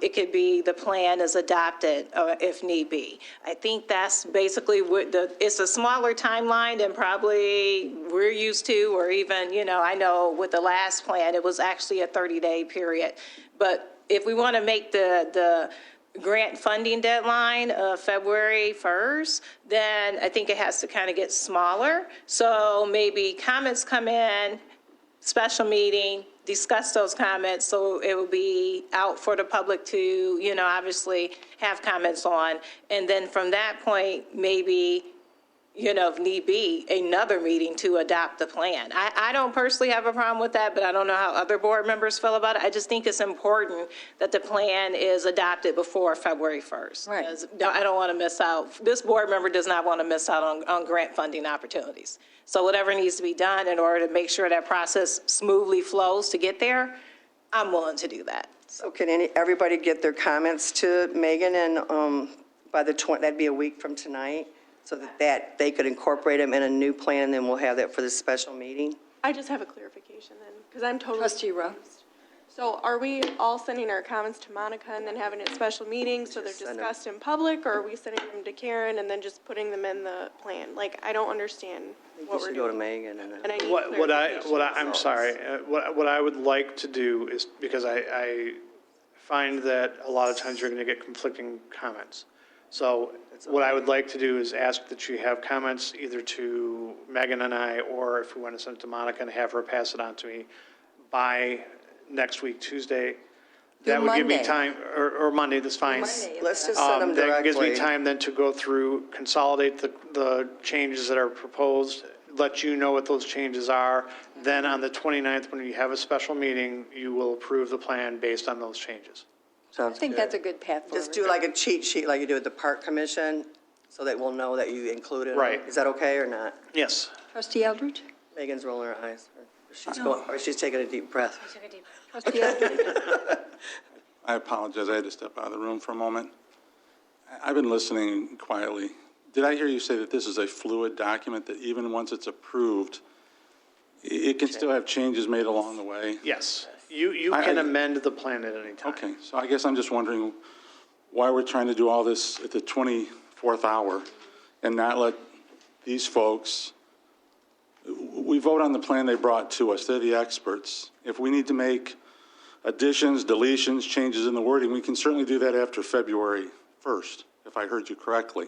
it could be the plan is adopted if need be. I think that's basically what it's a smaller timeline than probably we're used to, or even, I know with the last plan, it was actually a 30-day period. But if we want to make the grant funding deadline of February 1st, then I think it has to kind of get smaller. So maybe comments come in, special meeting, discuss those comments, so it will be out for the public to, obviously have comments on. And then from that point, maybe, if need be, another meeting to adopt the plan. I don't personally have a problem with that, but I don't know how other board members feel about it. I just think it's important that the plan is adopted before February 1st. Right. Because I don't want to miss out. This board member does not want to miss out on grant funding opportunities. So whatever needs to be done in order to make sure that process smoothly flows to get there, I'm willing to do that. So can everybody get their comments to Megan and by the 20, that'd be a week from tonight, so that they could incorporate them in a new plan, and then we'll have that for the special meeting? I just have a clarification then, because I'm totally Trustee Rowe? confused. So are we all sending our comments to Monica and then having a special meeting so they're Just send 'em. discussed in public? Or are we sending them to Karen and then just putting them in the plan? Like, I don't understand You what we're should go to doing. Megan and then. And I need I'm clarification. sorry, what I would like to do is, because I find that a lot of times you're going to get conflicting comments. So what I would like to do is ask that you have comments either to Megan and I, or if we want to send it to Monica and have her pass it on to me by next week, Tuesday. That would give me Monday. time, or Monday, that's fine. Monday. Let's just send them That gives me directly. time then to go through, consolidate the changes that are proposed, let you know what those changes are. Then on the 29th, when you have a special meeting, you will approve the plan based on those changes. I Sounds think good. that's a good path forward. Just do like a cheat sheet like you do with the Park Commission, so that we'll know that you included. Right. Is that okay or not? Yes. Trustee Eldridge? Megan's rolling her eyes. She's taking a deep breath. Trustee Eldridge? I apologize, I had to step out of the room for a moment. I've been listening quietly. Did I hear you say that this is a fluid document, that even once it's approved, it can still have changes made along the way? Yes. You can amend the plan at any time. Okay, so I guess I'm just wondering why we're trying to do all this at the 24th hour and not let these folks, we vote on the plan they brought to us, they're the experts. If we need to make additions, deletions, changes in the wording, we can certainly do that after February 1st, if I heard you correctly.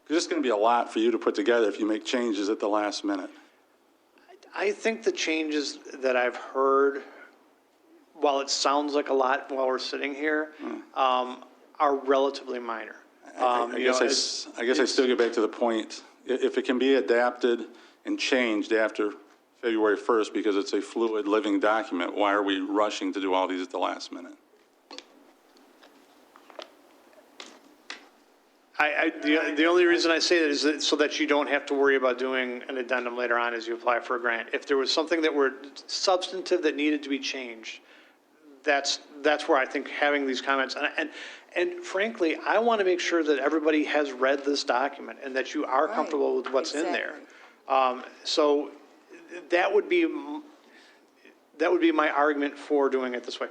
Because it's going to be a lot for you to put together if you make changes at the last minute. I think the changes that I've heard, while it sounds like a lot while we're sitting here, are relatively minor. I guess I still get back to the point. If it can be adapted and changed after February 1st because it's a fluid living document, why are we rushing to do all these at the last minute? The only reason I say that is that so that you don't have to worry about doing an addendum later on as you apply for a grant. If there was something that were substantive that needed to be changed, that's where I think having these comments, and frankly, I want to make sure that everybody has read this document and that you are comfortable with what's in there. So that would be my argument for doing it this way.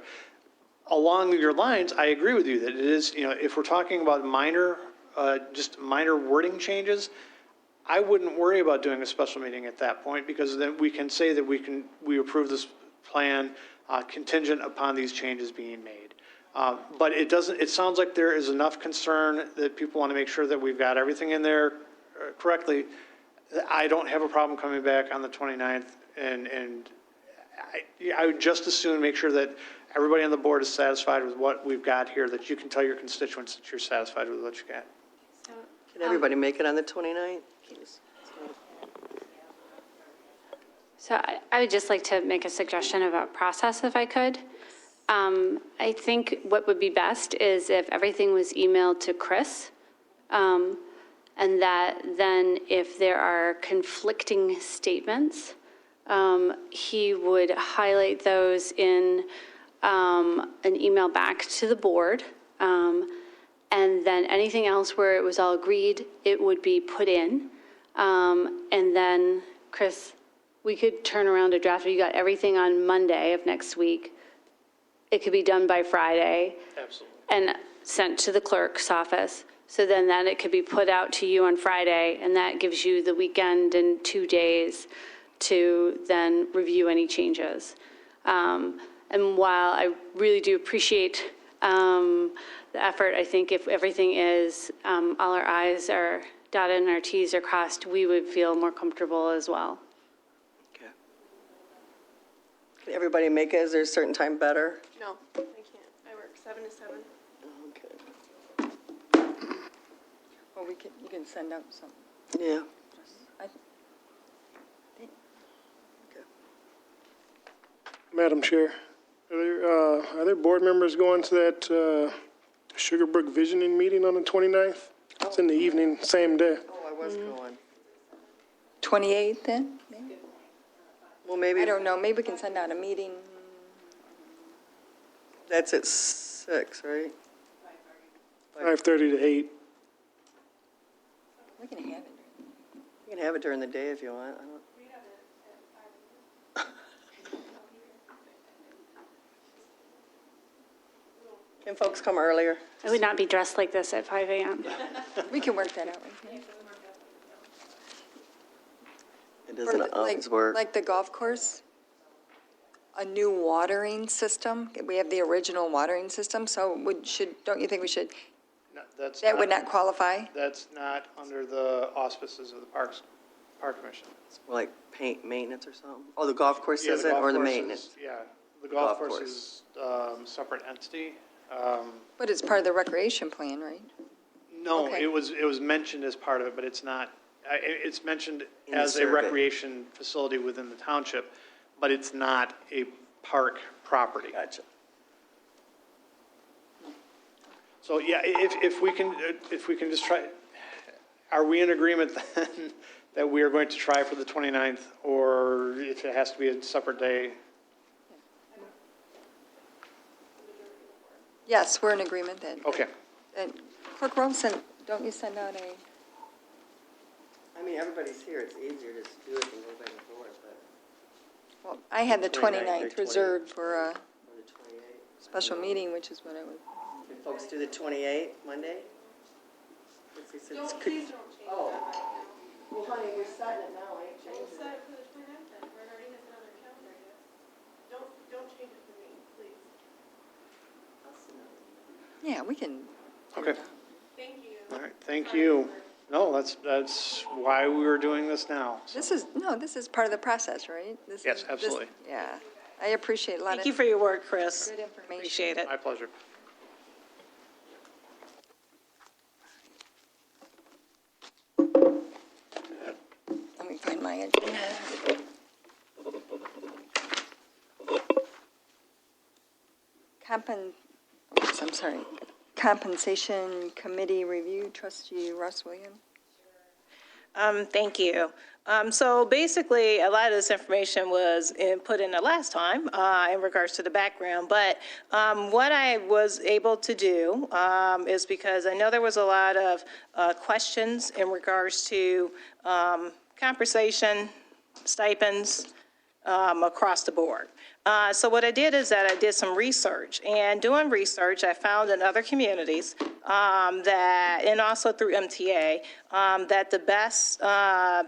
Along your lines, I agree with you that it is, if we're talking about just minor wording changes, I wouldn't worry about doing a special meeting at that point, because then we can say that we approve this plan contingent upon these changes being made. But it sounds like there is enough concern that people want to make sure that we've got everything in there correctly. I don't have a problem coming back on the 29th, and I would just as soon make sure that everybody on the board is satisfied with what we've got here, that you can tell your constituents that you're satisfied with what you got. Can everybody make it on the 29th? So I would just like to make a suggestion about process, if I could. I think what would be best is if everything was emailed to Chris, and that then if there are conflicting statements, he would highlight those in an email back to the board. And then anything else where it was all agreed, it would be put in. And then, Chris, we could turn around a draft. You got everything on Monday of next week. It could be done by Friday. Absolutely. And sent to the clerk's office. So then it could be put out to you on Friday, and that gives you the weekend and 2 days to then review any changes. And while I really do appreciate the effort, I think if everything is, all our I's are dotted and our T's are crossed, we would feel more comfortable as well. Okay. Can everybody make it? Is there a certain time better? No, I can't. I work 7 to 7. Okay. Well, you can send out some. Yeah. Madam Chair, are there board members going to that Sugarbrook Visioning meeting on the 29th? It's in the evening, same day. Oh, I was going. 28th then? Maybe? Well, maybe. I don't know, maybe we can send out a meeting. That's at 6, right? 5:30 to 8. We can have it. You can have it during the day if you want. Can folks come earlier? I would not be dressed like this at 5 a.m. We can work that out. Right? It doesn't always work. Like the golf course, a new watering system. We have the original watering system, so don't you think we should, No, that's that would not, not qualify? that's not under the auspices of the Park Commission. It's more like paint maintenance or something. Oh, the golf course Yeah, the isn't, golf or the course is- maintenance? Yeah, the golf Golf course course. is separate entity. But it's part of the recreation plan, right? No, Okay. it was mentioned as part of it, but it's not, it's mentioned In the as a survey. recreation facility within the township, but it's not a park property. Gotcha. So, yeah, if we can just try, are we in agreement then that we are going to try for the 29th, or if it has to be a separate day? Yes, we're in agreement then. Okay. And Clerk Rosen, don't you send out a, I mean, everybody's here. It's easier to do it than go back and forth, but well, I had the 29th or 29th reserved for a or the 28th. special meeting, which is what I would. Can folks do the 28th, Monday? Please don't change it. Oh. Well, honey, we're setting it now. I ain't changing it. Set it for the 29th then. We're already missing another calendar, I guess. Don't change it for me, please. Yeah, we can. Okay. Thank you. All right, thank you. No, that's why we were doing this now. This is part of the process, right? Yes, absolutely. Yeah, I appreciate a lot Thank of you for your work, Chris. good information. Appreciate it. My pleasure. Let me find my agenda. I'm sorry. Compensation Committee Review, Trustee Russ Williams. Thank you. So basically, a lot of this information was put in the last time in regards to the background, but what I was able to do is because I know there was a lot of questions in regards to compensation, stipends, across the board. So what I did is that I did some research, and doing research, I found in other communities that, and also through MTA, that the best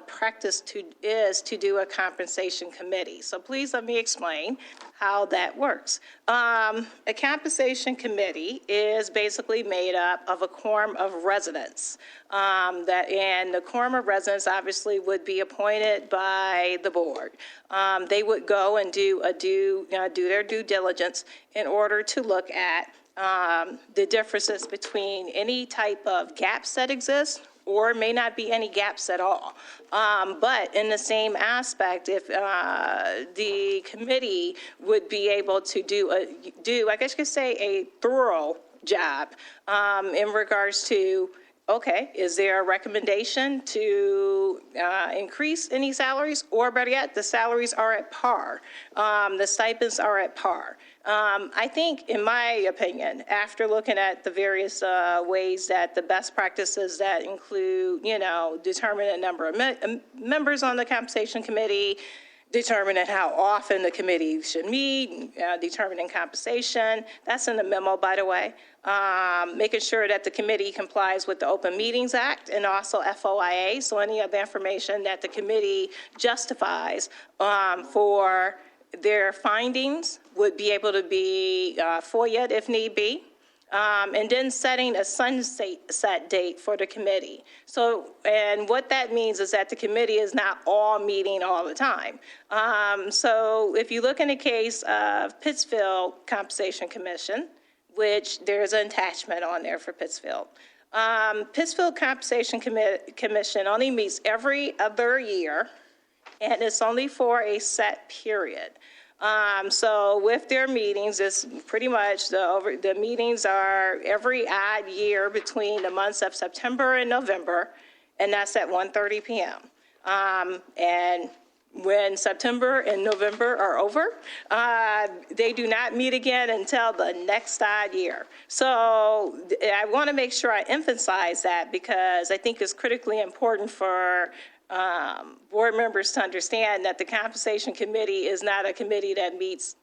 practice is to do a compensation committee. So please let me explain how that works. A compensation committee is basically made up of a quorum of residents. And the quorum of residents obviously would be appointed by the board. They would go and do their due diligence in order to look at the differences between any type of gaps that exist or may not be any gaps at all. But in the same aspect, if the committee would be able to do, I guess you could say, a thorough job in regards to, okay, is there a recommendation to increase any salaries? Or better yet, the salaries are at par. The stipends are at par. I think, in my opinion, after looking at the various ways that the best practices that include, determining the number of members on the compensation committee, determining how often the committee should meet, determining compensation. That's in the memo, by the way. Making sure that the committee complies with the Open Meetings Act and also FOIA. So any of the information that the committee justifies for their findings would be able to be FOIA'd if need be. And then setting a sunset date for the committee. So, and what that means is that the committee is not all meeting all the time. So if you look in the case of Pittsfield Compensation Commission, which there's an attachment on there for Pittsfield. Pittsfield Compensation Commission only meets every other year, and it's only for a set period. So with their meetings, it's pretty much the meetings are every odd year between the months of September and November, and that's at 1:30 p.m. And when September and November are over. They do not meet again until the next odd year. So I want to make sure I emphasize that because I think it's critically important for board members to understand that the compensation committee is not a committee that meets,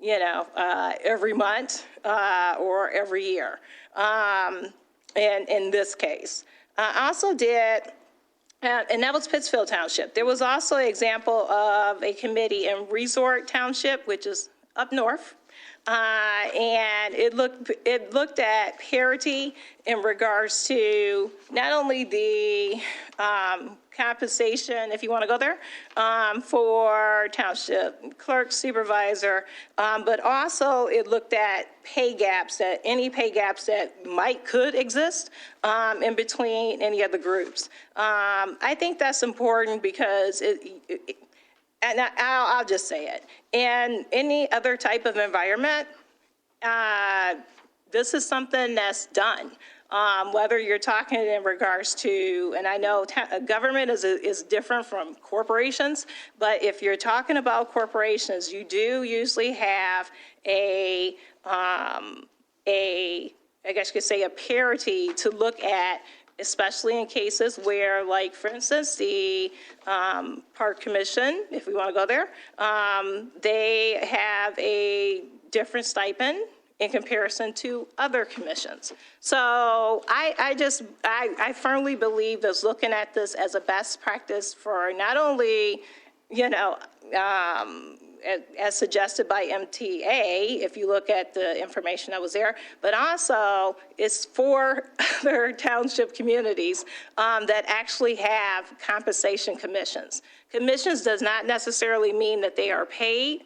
every month or every year. And in this case, I also did. And that was Pittsfield Township. There was also an example of a committee in Resort Township, which is up north. And it looked at parity in regards to not only the compensation, if you want to go there, for township clerk, supervisor, but also it looked at any pay gaps that could exist in between any of the groups. I think that's important because and I'll just say it. In any other type of environment, this is something that's done. Whether you're talking in regards to, and I know government is different from corporations, but if you're talking about corporations, you do usually have I guess you could say a parity to look at, especially in cases where, like, for instance, the Park Commission, if we want to go there, they have a different stipend in comparison to other commissions. So I firmly believe that looking at this as a best practice for not only, as suggested by MTA, if you look at the information that was there, but also it's for other township communities that actually have compensation commissions. Commissions does not necessarily mean that they are paid.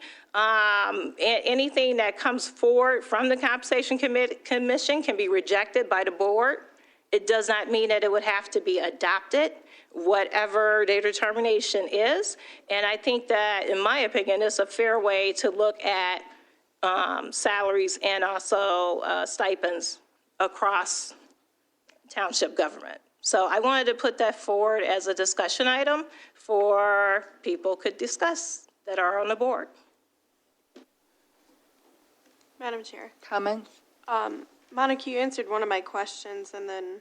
Anything that comes forward from the compensation commission can be rejected by the board. It does not mean that it would have to be adopted, whatever their determination is. And I think that, in my opinion, it's a fair way to look at salaries and also stipends across township government. So I wanted to put that forward as a discussion item for people could discuss that are on the board. Madam Chair. Comments? Monica, you answered one of my questions, and then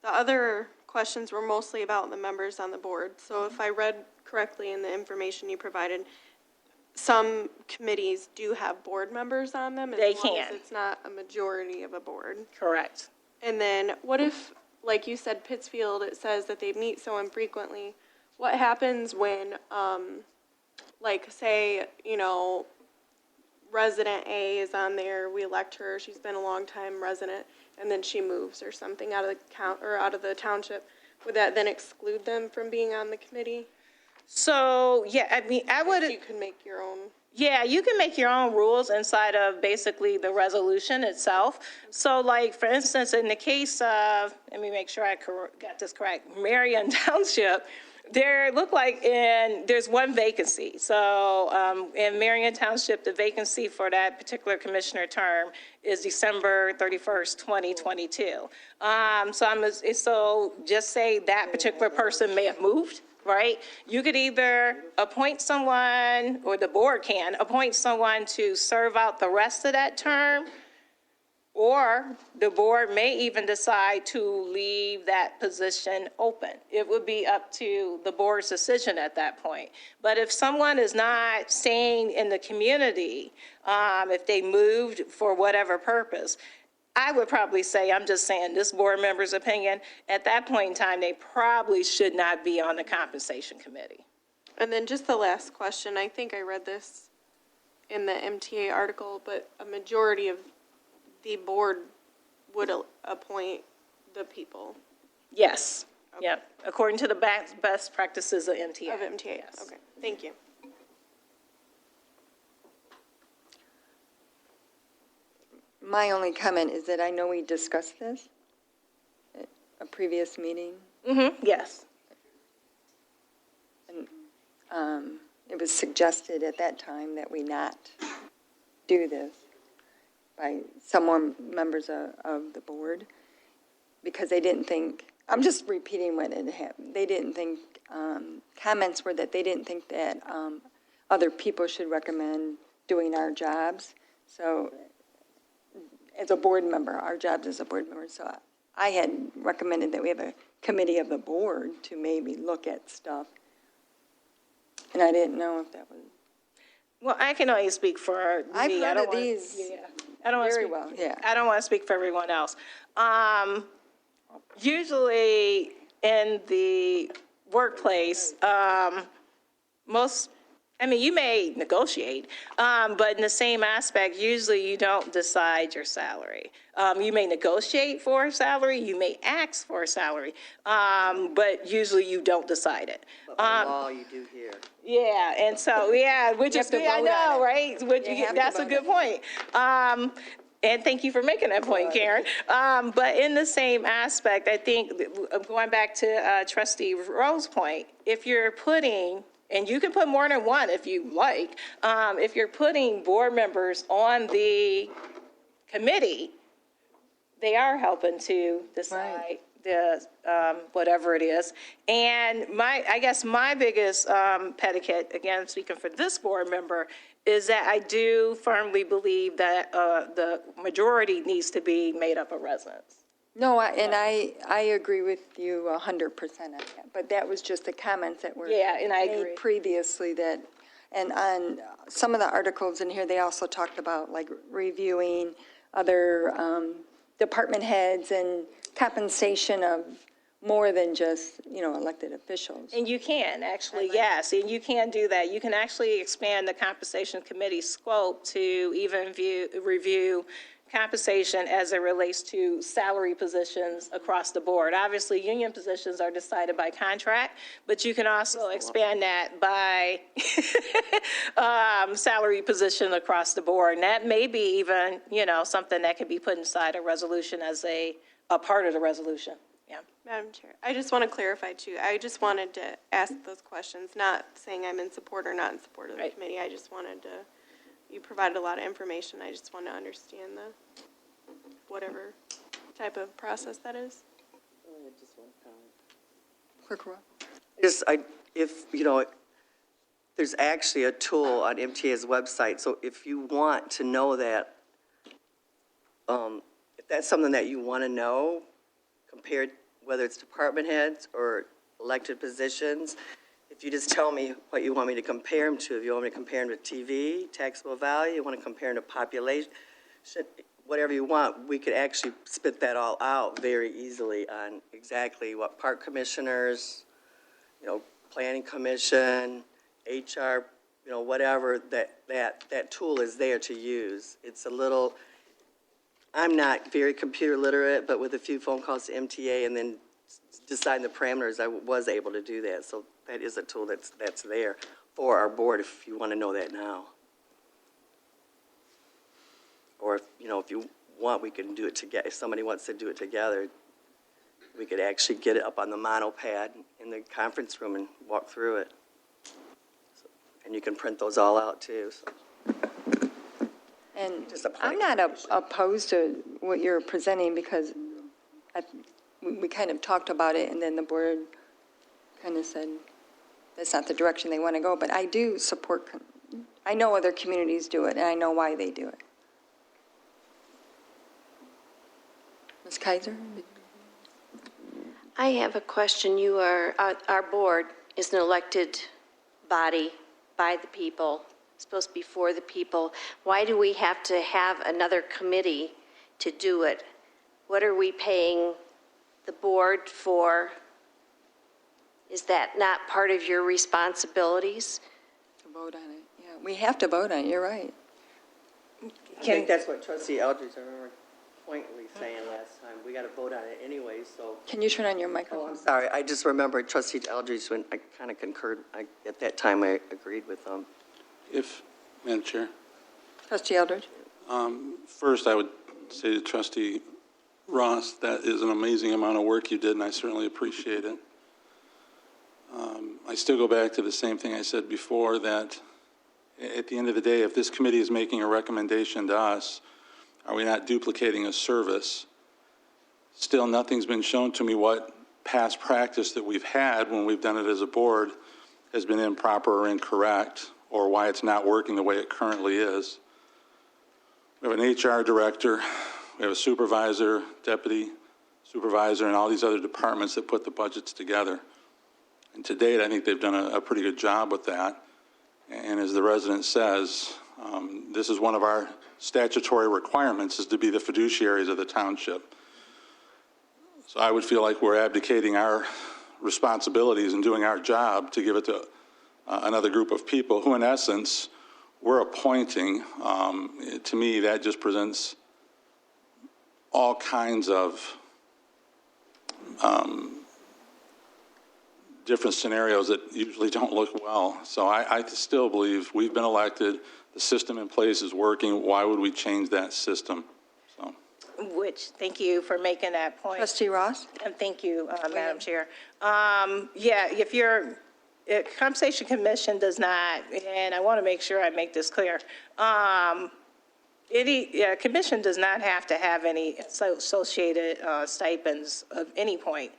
the other questions were mostly about the members on the board. So if I read correctly in the information you provided, some committees do have board members on them. They as long can. as it's not a majority of a board. Correct. And then what if, like you said, Pittsfield, it says that they meet so infrequently. What happens when, like, say, resident A is on there, we elect her, she's been a long time resident, and then she moves or something out of the township, would that then exclude them from being on the committee? So, yeah, I mean, I would. You could make your own. Yeah, you can make your own rules inside of basically the resolution itself. So, like, for instance, in the case of, let me make sure I got this correct, Marion Township, there's one vacancy. So in Marion Township, the vacancy for that particular commissioner term is December 31st, 2022. So just say that particular person may have moved, right? You could either appoint someone, or the board can appoint someone to serve out the rest of that term, or the board may even decide to leave that position open. It would be up to the board's decision at that point. But if someone is not staying in the community, if they moved for whatever purpose, I would probably say, I'm just saying this board member's opinion, at that point in time, they probably should not be on the compensation committee. And then just the last question, I think I read this in the MTA article, but a majority of the board would appoint the people. Yes, yeah, according to the best practices of MTA. Of MTA, Yes. okay, thank you. My only comment is that I know we discussed this at a previous meeting. Yes. And it was suggested at that time that we not do this by some more members of the board, because they didn't think I'm just repeating what had happened. They didn't think, comments were that they didn't think that other people should recommend doing our jobs. So as a board member, our jobs as a board member, so I had recommended that we have a committee of the board to maybe look at stuff. And I didn't know if that was. Well, I can only speak for me. I've I heard don't of want- these yeah. I don't want to very speak, well, yeah. I don't want to speak for everyone else. Usually in the workplace, you may negotiate, but in the same aspect, usually you don't decide your salary. You may negotiate for a salary, you may ask for a salary, but usually you don't decide it. But by law, you do here. Yeah, and so, yeah, which You is, have to I vote know, on it. right? Which You have to that's a vote good on point. And thank you for making that point, Karen. But in the same aspect, I think, going back to Trustee Rowe's point, if you're putting, and you can put more than one if you like, if you're putting board members on the committee, they are helping to decide the, whatever it is. And I guess my biggest predicate, again, speaking for this board member, is that I do firmly believe that the majority needs to be made up of residents. No, I agree with you 100% on that, but that was just the comments that were Yeah, and I made agree. previously that, and on some of the articles in here, they also talked about like reviewing other department heads and compensation of more than just, elected officials. And you can, actually, yes, and you can do that. You can actually expand the compensation committee scope to even review compensation as it relates to salary positions across the board. Obviously, union positions are decided by contract, but you can also expand that by salary position across the board. And that may be even, something that could be put inside a resolution as a part of the resolution. Yeah. Madam Chair, I just want to clarify too. I just wanted to ask those questions, not saying I'm in support or not in support of the Right. committee. I just wanted to, you provided a lot of information. I just want to understand the, whatever type of process that is. Clerk Rowe? There's actually a tool on MTA's website, so if you want to know that, if that's something that you want to know, compared, whether it's department heads or elected positions, if you just tell me what you want me to compare them to, if you want me to compare them to TV, taxable value, you want to compare them to population, whatever you want, we could actually spit that all out very easily on exactly what park commissioners, planning commission, HR, whatever, that tool is there to use. It's a little, I'm not very computer literate, but with a few phone calls to MTA and then deciding the parameters, I was able to do that. So that is a tool that's there for our board if you want to know that now. Or if you want, we can do it together. If somebody wants to do it together, we could actually get it up on the monopad in the conference room and walk through it. And you can print those all out too. So. And Just a I'm point not of information. opposed to what you're presenting because we kind of talked about it and then the board kind of said that's not the direction they want to go. But I do support, I know other communities do it and I know why they do it. Ms. Kaiser? I have a question. Our board is an elected body by the people, supposed to be for the people. Why do we have to have another committee to do it? What are we paying the board for? Is that not part of your responsibilities? To vote on it, yeah. We have to vote on it, you're right. I think that's what Trustee Eldridge, I remember pointedly saying last time. We got to vote on it anyway, so. Can you turn on your Oh, microphone? I'm sorry. I just remember Trustee Eldridge, when I kind of concurred, at that time I agreed with them. Madam Chair, Trustee Eldridge? first I would say to Trustee Ross, that is an amazing amount of work you did, and I certainly appreciate it. I still go back to the same thing I said before, that at the end of the day, if this committee is making a recommendation to us, are we not duplicating a service? Still, nothing's been shown to me what past practice that we've had when we've done it as a board has been improper or incorrect, or why it's not working the way it currently is. We have an HR director, we have a supervisor, deputy supervisor, and all these other departments that put the budgets together. And to date, I think they've done a pretty good job with that. And as the resident says, this is one of our statutory requirements, is to be the fiduciaries of the township. So I would feel like we're abdicating our responsibilities and doing our job to give it to another group of people who, in essence, we're appointing. To me, that just presents all kinds of different scenarios that usually don't look well. So I still believe we've been elected, the system in place is working. Why would we change that system? So. Which, thank you for making that point. Trustee Ross? And thank you, Madam Chair. If Compensation Commission does not, and I want to make sure I make this clear, commission does not have to have any associated stipends of any point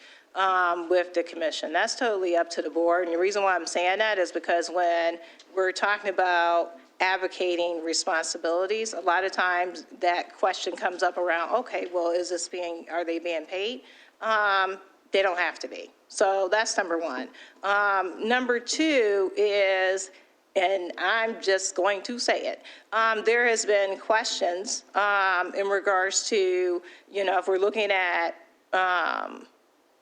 with the commission. That's totally up to the board. And the reason why I'm saying that is because when we're talking about advocating responsibilities, a lot of times that question comes up around, okay, well, are they being paid? They don't have to be. So that's number one. Number two is, and I'm just going to say it, there has been questions in regards to, if we're looking at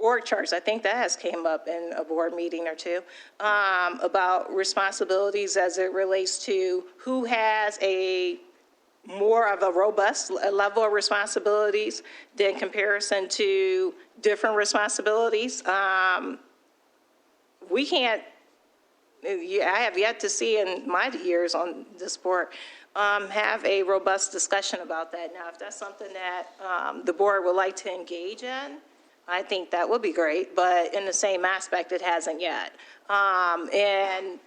org charts, I think that has came up in a board meeting or two, about responsibilities as it relates to who has a more of a robust level of responsibilities than comparison to different responsibilities. We can't, I have yet to see in my years on this board, have a robust discussion about that. Now, if that's something that the board would like to engage in, I think that would be great, but in the same aspect, it hasn't yet. And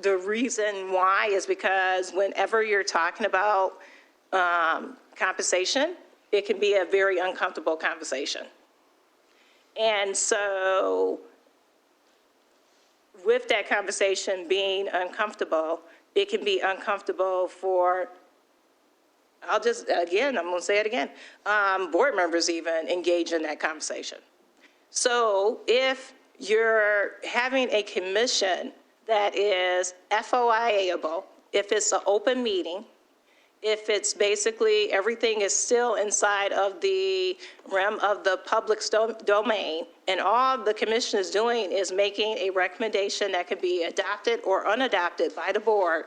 the reason why is because whenever you're talking about compensation, it can be a very uncomfortable conversation. And so with that conversation being uncomfortable, it can be uncomfortable for, I'm going to say it again, board members even engage in that conversation. So if you're having a commission that is FOIA-able, if it's an open meeting, if it's basically everything is still inside of the realm of the public domain, and all the commission is doing is making a recommendation that could be adopted or unadopted by the board,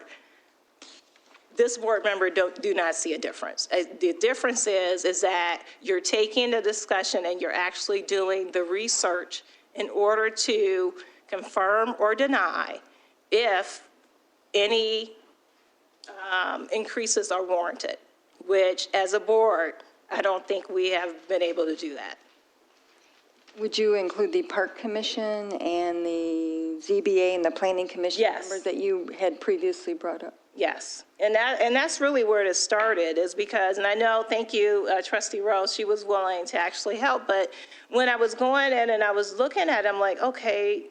this board member do not see a difference. The difference is that you're taking the discussion and you're actually doing the research in order to confirm or deny if any increases are warranted, which as a board, I don't think we have been able to do that. Would you include the Park Commission and the ZBA and the Planning Commission Yes. members that you had previously brought up? Yes, and that's really where it started, is because, and I know, thank you, Trustee Rose, she was willing to actually help, but when I was going in and I was looking at it, I'm like, okay,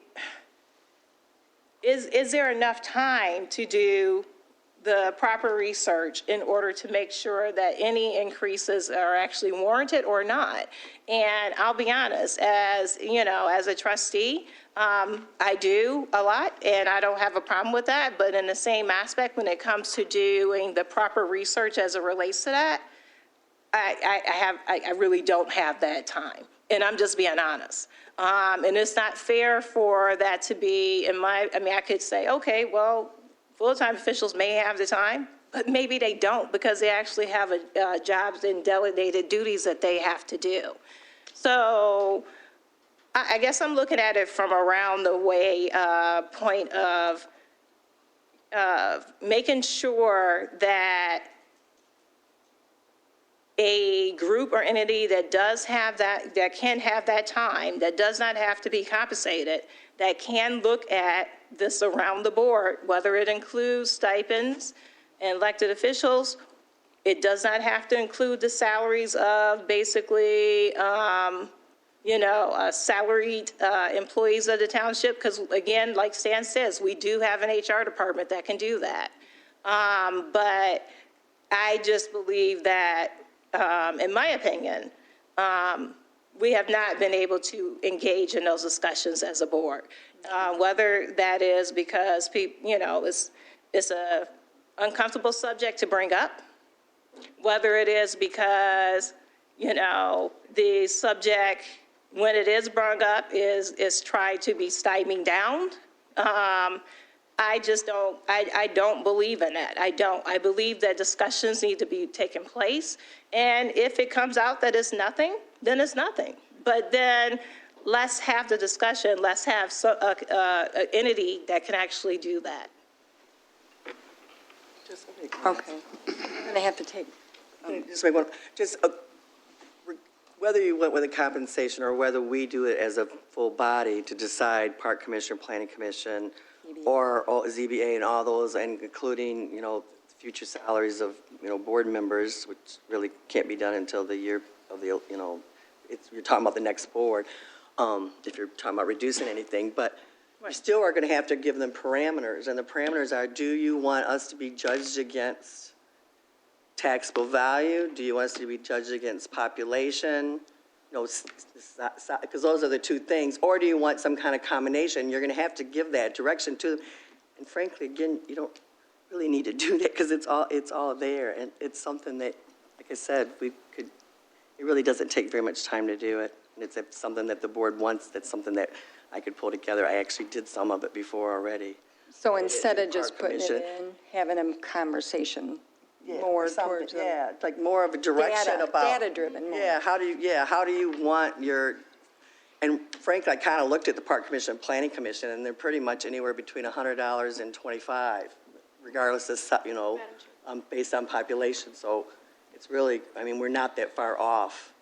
is there enough time to do the proper research in order to make sure that any increases are actually warranted or not? And I'll be honest, as a trustee, I do a lot and I don't have a problem with that, but in the same aspect, when it comes to doing the proper research as it relates to that, I really don't have that time. And I'm just being honest. And it's not fair for that to be I could say, okay, well, full-time officials may have the time, but maybe they don't, because they actually have jobs and delegated duties that they have to do. So I guess I'm looking at it from around the way point of making sure that a group or entity that does have that can have that time, that does not have to be compensated, that can look at this around the board, whether it includes stipends and elected officials. It does not have to include the salaries of basically salaried employees of the township, because again, like Stan says, we do have an HR department that can do that. But I just believe that, in my opinion, we have not been able to engage in those discussions as a board. Whether that is because it's a uncomfortable subject to bring up, whether it is because, the subject, when it is brought up, is tried to be stymied down. I just don't, I don't believe in that. I don't. I believe that discussions need to be taking place. And if it comes out that it's nothing, then it's nothing. But then let's have the discussion. Let's have an entity that can actually do that. Okay. And they have to take, Just make one, whether you went with a compensation or whether we do it as a full body to decide Park Commission, Planning Commission, or ZBA and all those, and including, future salaries of, board members, which really can't be done until the year of the, you're talking about the next board, if you're talking about reducing anything, but you still are going to have to give them parameters, and the parameters are, do you want us to be judged against taxable value? Do you want us to be judged against population? Because those are the two things. Or do you want some kind of combination? You're going to have to give that direction to them. And frankly, again, you don't really need to do that because it's all there. And it's something that, like I said, it really doesn't take very much time to do it. And it's something that the board wants. That's something that I could pull together. I actually did some of it before already. so instead of just putting it in, having a conversation more towards. Yeah, like more of a direction about. Data-driven. Yeah, how do you want your, and frankly, I kind of looked at the Park Commission and Planning Commission, and they're pretty much anywhere between $100 and $25, regardless of, based on population. So it's really, we're not that far off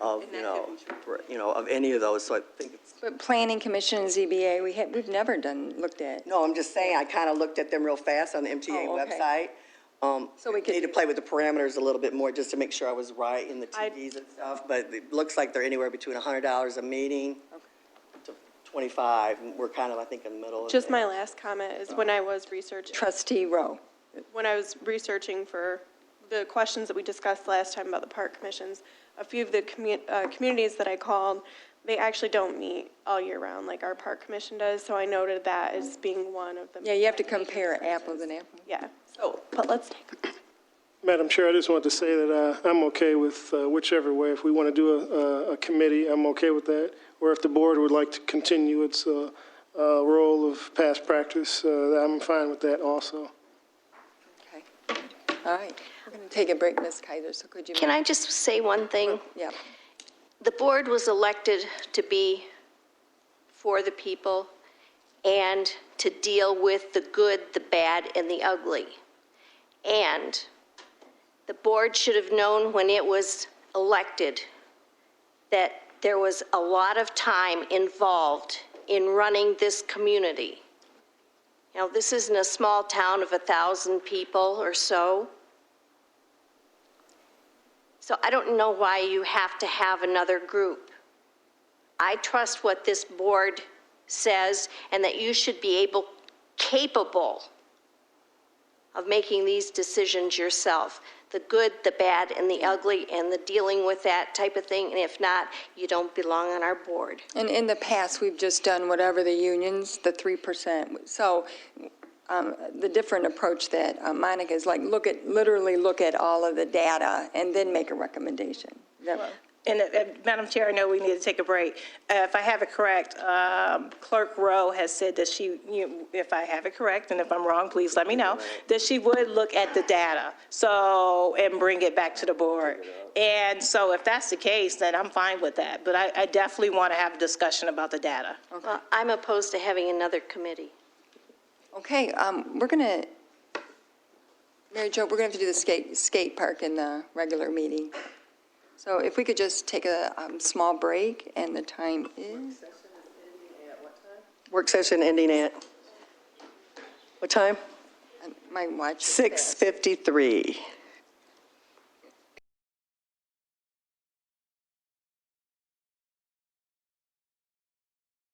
of, of any of those. So I think it's. But Planning Commission and ZBA, we've never looked at. No, I'm just saying, I kind of looked at them real fast on the MTA website. So we could need to play with the parameters a little bit more just to make sure I was right in the TVs and stuff, but it looks like they're anywhere between $100 a meeting to $25, and we're kind of, I think, in the middle of Just it. my last comment is when I was researching. Trustee Rowe. When I was researching for the questions that we discussed last time about the park commissions, a few of the communities that I called, they actually don't meet all year round like our park commission does, so I noted that as being one of them. Yeah, you have to compare apples and apples. Yeah, so, but let's take. Madam Chair, I just want to say that I'm okay with whichever way. If we want to do a committee, I'm okay with that. Or if the board would like to continue its role of past practice, I'm fine with that also. Okay. All right. We're going to take a break, Ms. Kaiser, so could you? Can I just say one thing? Yeah. The board was elected to be for the people and to deal with the good, the bad, and the ugly. And the board should have known when it was elected that there was a lot of time involved in running this community. This isn't a small town of 1,000 people or so. So I don't know why you have to have another group. I trust what this board says and that you should be capable of making these decisions yourself. The good, the bad, and the ugly, and the dealing with that type of thing. And if not, you don't belong on our board. And in the past, we've just done whatever the unions, the 3%. So the different approach that Monica is like, literally look at all of the data and then make a recommendation. And Madam Chair, I know we need to take a break. If I have it correct, Clerk Rowe has said that if I have it correct, and if I'm wrong, please let me know, that she would look at the data and bring it back to the board. And so if that's the case, then I'm fine with that. But I definitely want to have a discussion about the data. Okay. Well, I'm opposed to having another committee. Okay, we're going to, Mary Jo, we're going to have to do the skate park in the regular meeting. So if we could just take a small break, and the time is? Work session ending at what time? My watch. 6:53.